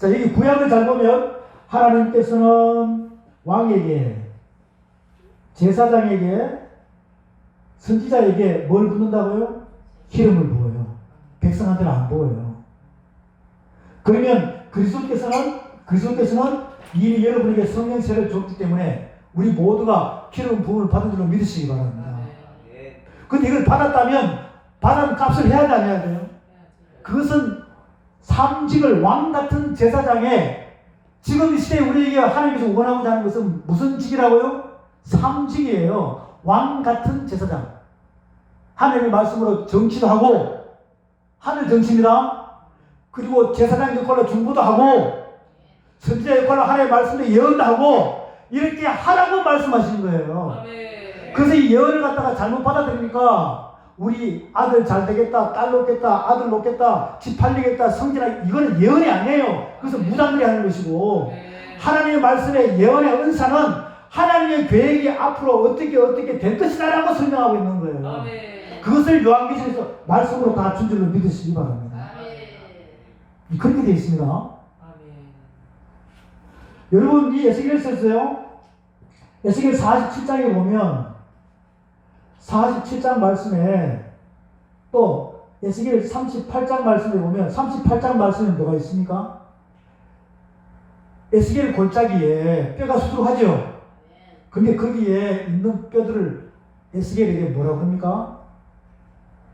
자, 여기 구약을 잘 보면 하나님께서는 왕에게, 제사장에게, 선지자에게 뭘 붓는다고요? 기름을 부어요. 백성한테는 안 부어요. 그러면 그리스도께서는 이미 여러분에게 성령세를 줬기 때문에 우리 모두가 기름 부음을 받은 줄로 믿으시기 바랍니다. 근데 이걸 받았다면 받은 값을 해야 돼, 안 해야 돼요? 그것은 삼직을 왕 같은 제사장에, 지금 이 시대에 우리에게 하나님께서 원하고자 하는 것은 무슨 직이라고요? 삼직이에요. 왕 같은 제사장. 하나님의 말씀으로 정치도 하고, 하늘 정치입니다. 그리고 제사장 역할로 중보도 하고, 선지자 역할로 하나님의 말씀으로 예언도 하고, 이렇게 하라고 말씀하시는 거예요. 그래서 이 예언을 갖다가 잘못 받아들이니까 우리 아들 잘 되겠다, 딸 놓겠다, 아들 놓겠다, 집 팔리겠다, 성진하겠다, 이거는 예언이 아니에요. 그래서 무당들이 하는 것이고, 하나님의 말씀의 예언의 은사는 하나님의 계획이 앞으로 어떻게 될 것이다라고 설명하고 있는 거예요. 그것을 요한계시록에서 말씀으로 갖춘 줄로 믿으시기 바랍니다. 그렇게 되어 있습니다. 여러분, 이 에스겔 썼어요. 에스겔 47장에 보면 47장 말씀에, 또 에스겔 38장 말씀에 보면 38장 말씀에 뭐가 있습니까? 에스겔 골짜기에 뼈가 수두룩하죠. 근데 거기에 있는 뼈들을 에스겔에게 뭐라고 합니까?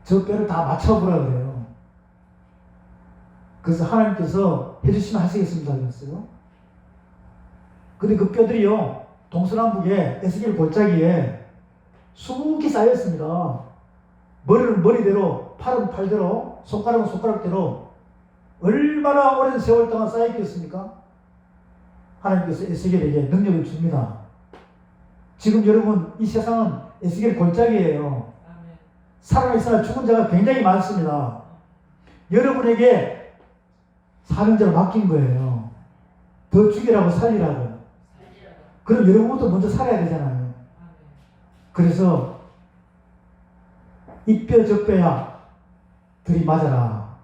저 뼈를 다 맞춰보라 그래요. 그래서 하나님께서 해주시면 하시겠습니다 그랬어요. 근데 그 뼈들이요, 동서남북에 에스겔 골짜기에 수북히 쌓였습니다. 머리는 머리대로, 팔은 팔대로, 손가락은 손가락대로 얼마나 오랜 세월 동안 쌓였겠습니까? 하나님께서 에스겔에게 능력을 줍니다. 지금 여러분, 이 세상은 에스겔 골짜기예요. 살아있으나 죽은 자가 굉장히 많습니다. 여러분에게 사는 자를 맡긴 거예요. 더 죽이라고 살리라고. 그럼 여러분부터 먼저 살아야 되잖아요. 그래서 이 뼈 저 뼈야 들이맞아라.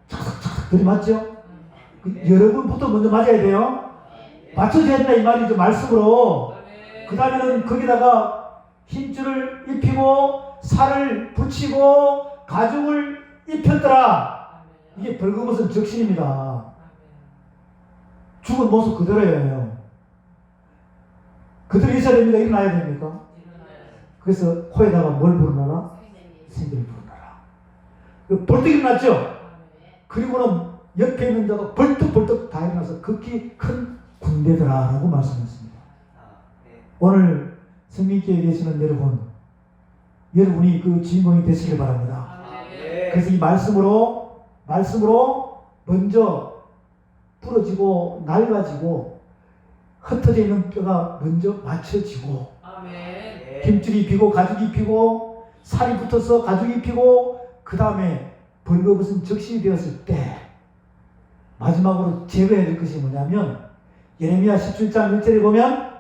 착착착 들이맞죠? 여러분부터 먼저 맞아야 돼요. 맞춰줘야 된다 이 말이죠. 말씀으로. 그 다음에는 거기다가 힘줄을 입히고 살을 붙이고 가죽을 입혔더라. 이게 벌거벗은 적신입니다. 죽은 모습 그대로예요. 그대로 있어야 됩니까? 일어나야 됩니까? 그래서 코에다가 뭘 부르나라? 생기를 부르나라. 벌떡 일어났죠? 그리고는 옆에 있는 자도 벌떡벌떡 다 일어나서 극히 큰 군대더라라고 말씀했습니다. 오늘 성민교회에 계시는 여러분이 그 주인공이 되시길 바랍니다. 그래서 이 말씀으로 먼저 부러지고 낡아지고 흩어져 있는 뼈가 먼저 맞춰지고, 힘줄이 비고 가죽이 피고 살이 붙어서 가죽이 피고, 그 다음에 벌거벗은 적신이 되었을 때 마지막으로 제거해야 될 것이 뭐냐면, 예레미야 17장 1절에 보면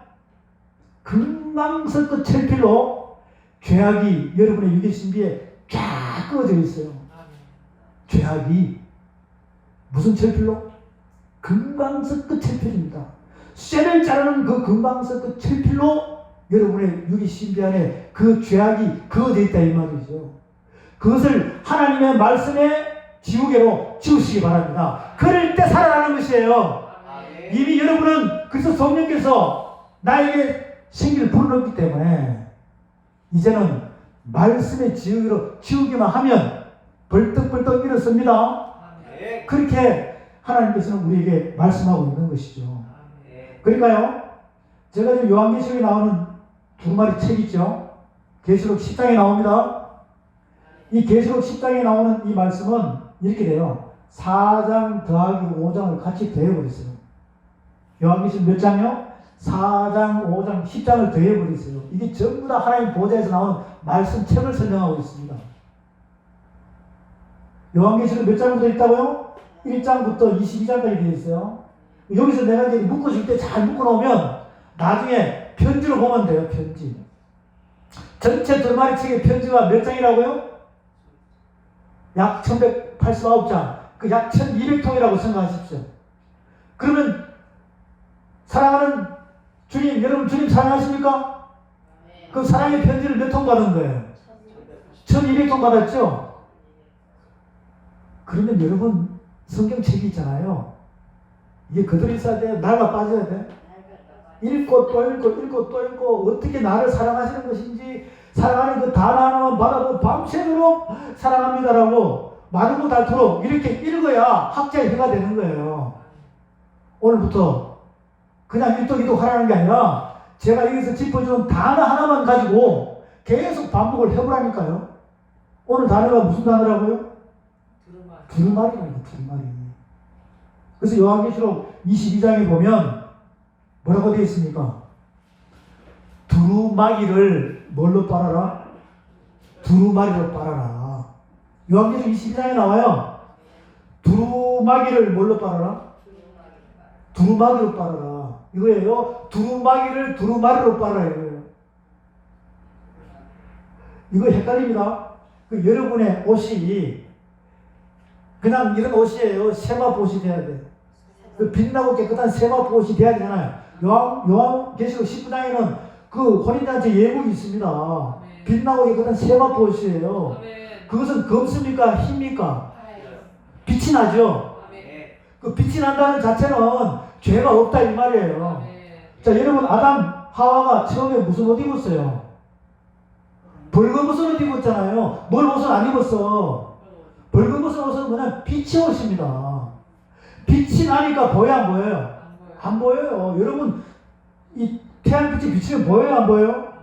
금강석끝 철필로 죄악이 여러분의 육의 신비에 쫙 그어져 있어요. 죄악이 무슨 철필로? 금강석끝 철필입니다. 쇠를 자르는 그 금강석끝 철필로 여러분의 육의 신비 안에 그 죄악이 그어져 있다 이 말이죠. 그것을 하나님의 말씀에 지우개로 지우시기 바랍니다. 그럴 때 살아나는 것이에요. 이미 여러분은 그래서 성령께서 나에게 생기를 불어넣기 때문에 이제는 말씀의 지우기만 하면 벌떡벌떡 일어섭니다. 그렇게 하나님께서는 우리에게 말씀하고 있는 것이죠. 그러니까요, 제가 지금 요한계시록에 나오는 두루마리 책 있죠. 계시록 10장에 나옵니다. 이 계시록 10장에 나오는 이 말씀은 이렇게 돼요. 4장 더하기 5장을 같이 더해버렸어요. 요한계시록 몇 장이요? 4장, 5장, 10장을 더해버렸어요. 이게 전부 다 하나님 보좌에서 나온 말씀 책을 설명하고 있습니다. 요한계시록 몇 장부터 있다고요? 1장부터 22장까지 되어 있어요. 여기서 내가 이제 묶어줄 때 잘 묶어놓으면 나중에 편지로 보면 돼요. 편지. 전체 두루마리 책의 편지가 몇 장이라고요? 약 1189장. 그 약 1200통이라고 생각하십시오. 그러면 사랑하는 주님, 여러분 주님 사랑하십니까? 그 사랑의 편지를 몇 통 받은 거예요? 1200통 받았죠? 그러면 여러분 성경책이 있잖아요. 이게 그대로 있어야 돼? 날가 빠져야 돼? 읽고 또 읽고 읽고 또 읽고 어떻게 나를 사랑하시는 것인지 사랑하는 그 단어 하나만 받아도 밤새도록 사랑합니다라고 마르고 닳도록 이렇게 읽어야 학자의 혀가 되는 거예요. 오늘부터 그냥 일독이독 하라는 게 아니라 제가 여기서 짚어주는 단어 하나만 가지고 계속 반복을 해보라니까요. 오늘 단어가 무슨 단어라고요? 두루마리라니까, 두루마리. 그래서 요한계시록 22장에 보면 뭐라고 되어 있습니까? 두루마기를 뭘로 빨아라? 두루마리로 빨아라. 요한계시록 22장에 나와요. 두루마기를 뭘로 빨아라? 두루마기로 빨아라. 이거예요. 두루마기를 두루마리로 빨아라. 이거예요. 이거 헷갈립니다. 그 여러분의 옷이 그냥 이런 옷이에요. 세마포 옷이 돼야 돼. 그 빛나고 깨끗한 세마포 옷이 돼야 되잖아요. 요한계시록 19장에는 그 혼인잔치 예국이 있습니다. 빛나고 깨끗한 세마포 옷이에요. 그것은 검습니까? 힙니까? 빛이 나죠. 그 빛이 난다는 자체는 죄가 없다 이 말이에요. 자, 여러분 아담 하와가 처음에 무슨 옷 입었어요? 벌거벗은 옷 입었잖아요. 뭘 옷을 안 입었어? 벌거벗은 옷은 그냥 빛의 옷입니다. 빛이 나니까 보여 안 보여요? 안 보여요. 여러분 이 태양빛이 비치면 보여요 안 보여요?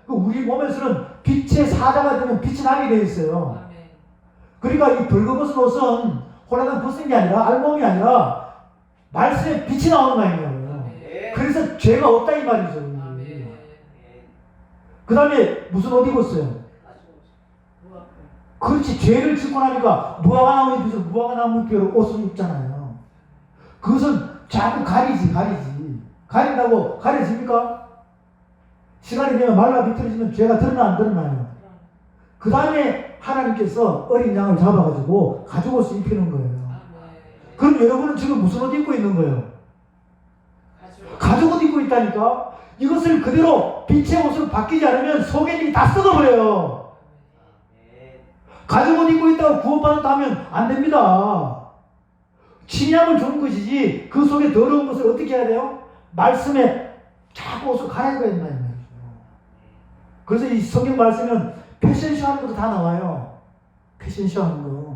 우리 몸에서는 빛의 사자가 되면 빛이 나게 돼 있어요. 그러니까 이 벌거벗은 옷은 홀라당 벗은 게 아니라 알몸이 아니라 말씀에 빛이 나오는 거 아니에요. 그래서 죄가 없다 이 말이죠. 그 다음에 무슨 옷 입었어요? 그렇지. 죄를 짓고 나니까 무화과나무 잎에서 무화과나무 잎으로 옷을 입잖아요. 그것은 자꾸 가리지. 가린다고 가려집니까? 시간이 되면 말라 비틀어지면 죄가 드러나 안 드러나요? 그 다음에 하나님께서 어린 양을 잡아가지고 가죽 옷을 입히는 거예요. 그럼 여러분은 지금 무슨 옷 입고 있는 거예요? 가죽 옷 입고 있다니까? 이것을 그대로 빛의 옷으로 바뀌지 않으면 속에 다 썩어버려요. 가죽 옷 입고 있다고 구원받았다 하면 안 됩니다. 침향을 주는 것이지 그 속에 더러운 것을 어떻게 해야 돼요? 말씀에 자꾸 옷을 갈아입어야 된다 이 말이죠. 그래서 이 성경 말씀은 패션쇼 하는 것도 다 나와요. 패션쇼 하는 거.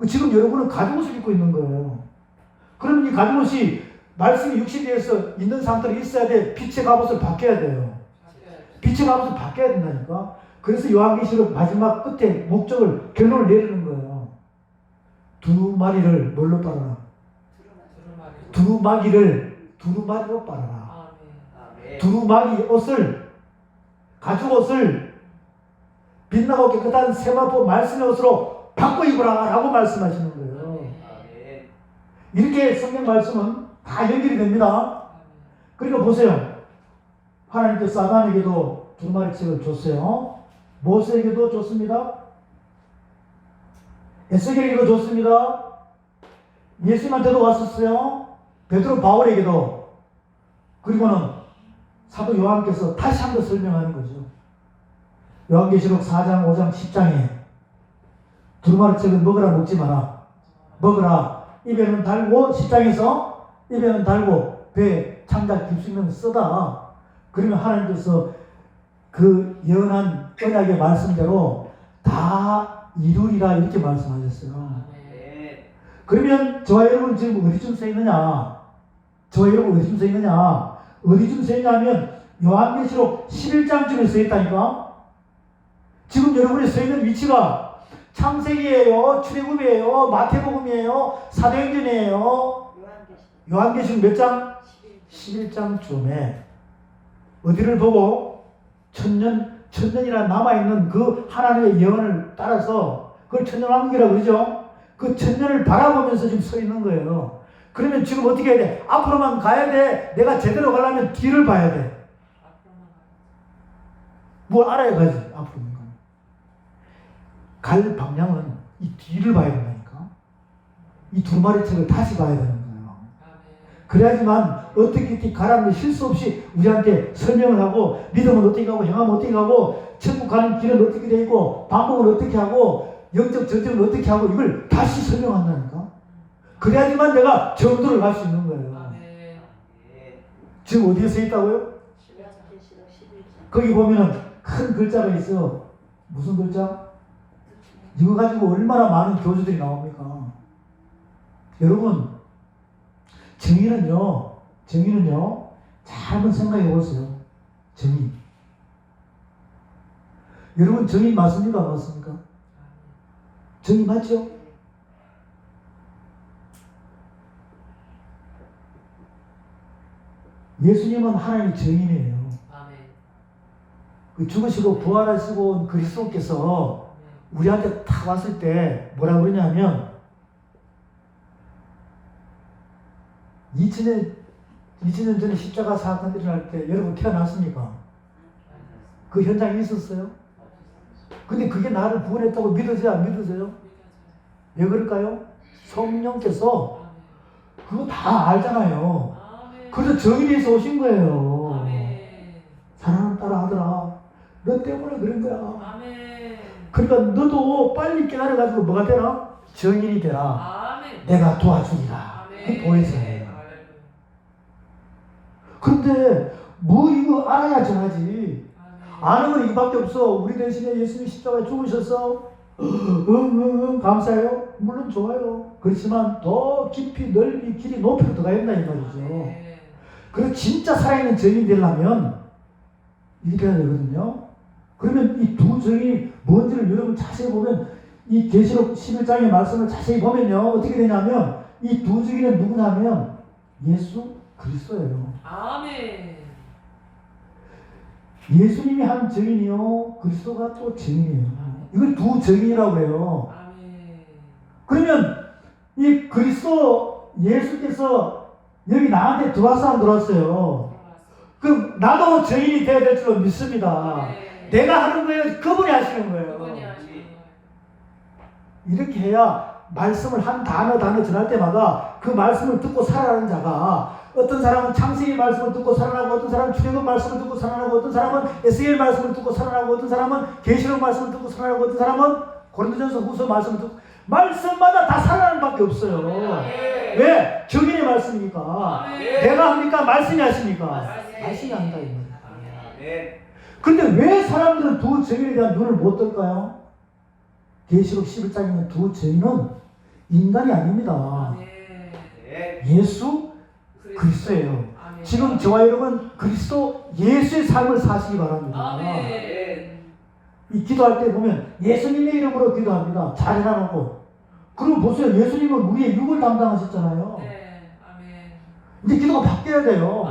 지금 여러분은 가죽 옷을 입고 있는 거예요. 그러면 이 가죽 옷이 말씀이 육신에서 있는 상태로 있어야 돼. 빛의 갑옷을 바뀌어야 돼요. 빛의 갑옷을 바뀌어야 된다니까. 그래서 요한계시록 마지막 끝에 목적을 결론을 내리는 거예요. 두루마리를 뭘로 빨아라? 두루마기를 두루마리로 빨아라. 두루마기 옷을 가죽 옷을 빛나고 깨끗한 세마포 말씀의 옷으로 바꿔 입으라 라고 말씀하시는 거예요. 이렇게 성경 말씀은 다 연결이 됩니다. 그러니까 보세요. 하나님께서 아담에게도 두루마리 책을 줬어요. 모세에게도 줬습니다. 에스겔에게도 줬습니다. 예수님한테도 왔었어요. 베드로 바울에게도. 그리고는 사도 요한께서 다시 한번 설명하는 거죠. 요한계시록 4장, 5장, 10장에 두루마리 책은 먹으라 먹지 마라. 먹으라. 입에는 달고 10장에서 입에는 달고 배에 창자 깊숙이면 쓰다. 그러면 하나님께서 그 예언한 언약의 말씀대로 다 이루리라 이렇게 말씀하셨어요. 그러면 저와 여러분 지금 어디쯤 서 있느냐? 저와 여러분 어디쯤 서 있느냐? 어디쯤 서 있냐면 요한계시록 11장쯤에 서 있다니까? 지금 여러분이 서 있는 위치가 창세기예요, 출애굽이에요, 마태복음이에요, 사도행전이에요. 요한계시록 몇 장? 11장쯤에 어디를 보고 천년이나 남아있는 그 하나님의 예언을 따라서 그걸 천년왕국이라고 그러죠. 그 천년을 바라보면서 지금 서 있는 거예요. 그러면 지금 어떻게 해야 돼? 앞으로만 가야 돼. 내가 제대로 가려면 뒤를 봐야 돼. 뭘 알아야 가지 앞으로만 갈 방향은 이 뒤를 봐야 된다니까. 이 두루마리 책을 다시 봐야 되는 거예요. 그래야지만 어떻게 가라는 실수 없이 우리한테 설명을 하고 믿음은 어떻게 가고 행함은 어떻게 가고 천국 가는 길은 어떻게 되어 있고 방법은 어떻게 하고 영적 전쟁은 어떻게 하고 이걸 다시 설명한다니까. 그래야지만 내가 정도를 갈 수 있는 거예요. 아멘. 지금 어디에 써 있다고요? 거기 보면은 큰 글자가 있어. 무슨 글자? 이거 가지고 얼마나 많은 교주들이 나옵니까? 여러분, 정의는요, 잘 한번 생각해 보세요. 정의. 여러분, 정의 맞습니까? 안 맞습니까? 정의 맞죠? 예수님은 하나님의 정인이에요. 아멘. 그 죽으시고 부활하시고 온 그리스도께서 우리한테 딱 왔을 때 뭐라 그러냐면 2000년 전에 십자가 사건 일어날 때 여러분 태어났습니까? 그 현장에 있었어요? 근데 그게 나를 구원했다고 믿으세요? 안 믿으세요? 왜 그럴까요? 성령께서 그거 다 알잖아요. 그래서 정의에서 오신 거예요. 사랑하는 딸아 아들아 너 때문에 그런 거야. 그러니까 너도 빨리 깨달아가지고 뭐가 되라? 정인이 되라. 내가 도와주리라. 그 보혜사예요. 그런데 뭐 이거 알아야 전하지. 아는 건 이밖에 없어. 우리 대신에 예수님 십자가에 죽으셔서 감사해요. 물론 좋아요. 그렇지만 더 깊이 넓이 길이 높이로 들어가야 된다 이 말이죠. 그래서 진짜 살아있는 정인이 되려면 이렇게 해야 되거든요. 그러면 이 두 정이 뭔지를 여러분 자세히 보면 이 계시록 11장의 말씀을 자세히 보면요 어떻게 되냐면 이 두 정의는 누구냐면 예수 그리스도예요. 아멘. 예수님이 한 정인이요 그리스도가 또 정인이에요. 이걸 두 정인이라고 해요. 아멘. 그러면 이 그리스도 예수께서 여기 나한테 들어와서 안 들어왔어요. 그럼 나도 정인이 되어야 될 줄로 믿습니다. 내가 하는 거예요? 그분이 하시는 거예요. 이렇게 해야 말씀을 한 단어 전할 때마다 그 말씀을 듣고 살아가는 자가 어떤 사람은 창세기 말씀을 듣고 살아나고 어떤 사람은 출애굽 말씀을 듣고 살아나고 어떤 사람은 에스겔 말씀을 듣고 살아나고 어떤 사람은 계시록 말씀을 듣고 살아나고 어떤 사람은 고린도전서 후서 말씀을 듣고 말씀마다 다 살아나는 밖에 없어요. 왜? 정인의 말씀이니까. 내가 합니까? 말씀이 하십니까? 말씀이 한다 이 말이에요. 그런데 왜 사람들은 두 정인에 대한 눈을 못 뜰까요? 계시록 11장에 있는 두 정인은 인간이 아닙니다. 예수 그리스도예요. 지금 저와 여러분 그리스도 예수의 삶을 사시기 바랍니다. 이 기도할 때 보면 예수님의 이름으로 기도합니다. 잘 해놔놓고. 그럼 보세요. 예수님은 우리의 육을 담당하셨잖아요. 이제 기도가 바뀌어야 돼요.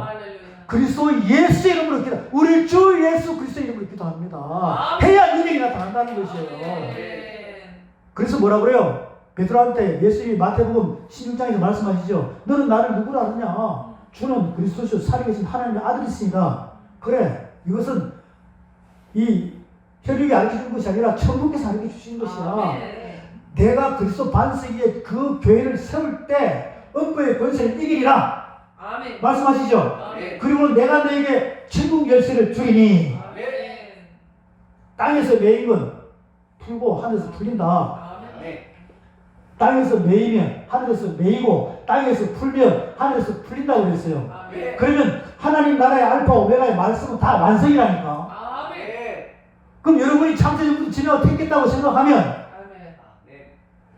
그리스도 예수의 이름으로 기도. 우리 주 예수 그리스도의 이름으로 기도합니다. 해야 능력이 나타난다는 것이에요. 그래서 뭐라 그래요? 베드로한테 예수님이 마태복음 16장에서 말씀하시죠. 너는 나를 누구로 아느냐? 주는 그리스도시요 살아계신 하나님의 아들이십니다. 그래, 이것은 이 혈육이 가르쳐준 것이 아니라 천국에서 가르쳐주신 것이야. 내가 그리스도 반석위에 그 교회를 세울 때 음부의 권세를 이기리라. 말씀하시죠. 그리고 내가 너에게 천국 열쇠를 주리니 땅에서 매인 건 풀고 하늘에서 풀린다. 땅에서 매이면 하늘에서 매이고 땅에서 풀면 하늘에서 풀린다고 그랬어요. 그러면 하나님 나라의 알파 오메가의 말씀은 다 완성이라니까. 그럼 여러분이 창세전부터 지나고 택했다고 생각하면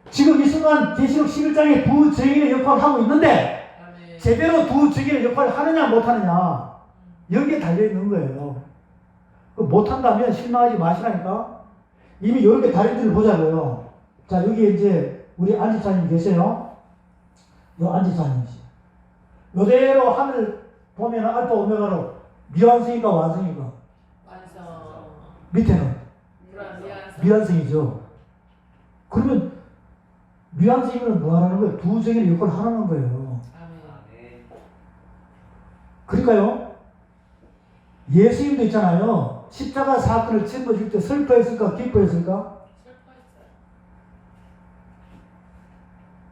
지금 이 순간 계시록 11장에 두 정인의 역할을 하고 있는데 제대로 두 정인의 역할을 하느냐 못하느냐 여기에 달려있는 거예요. 못한다면 실망하지 마시라니까. 이미 이렇게 다리들을 보자고요. 자, 여기 이제 우리 안지사님 계세요. 요 안지사님이시. 요대로 하늘 보면 알파 오메가로 미완성인가 완성인가? 완성. 밑에는 미완성이죠. 그러면 미완성이면 뭐 하라는 거예요? 두 정인의 역할을 하라는 거예요. 그러니까요. 예수님도 있잖아요. 십자가 사건을 짊어질 때 슬퍼했을까 기뻐했을까?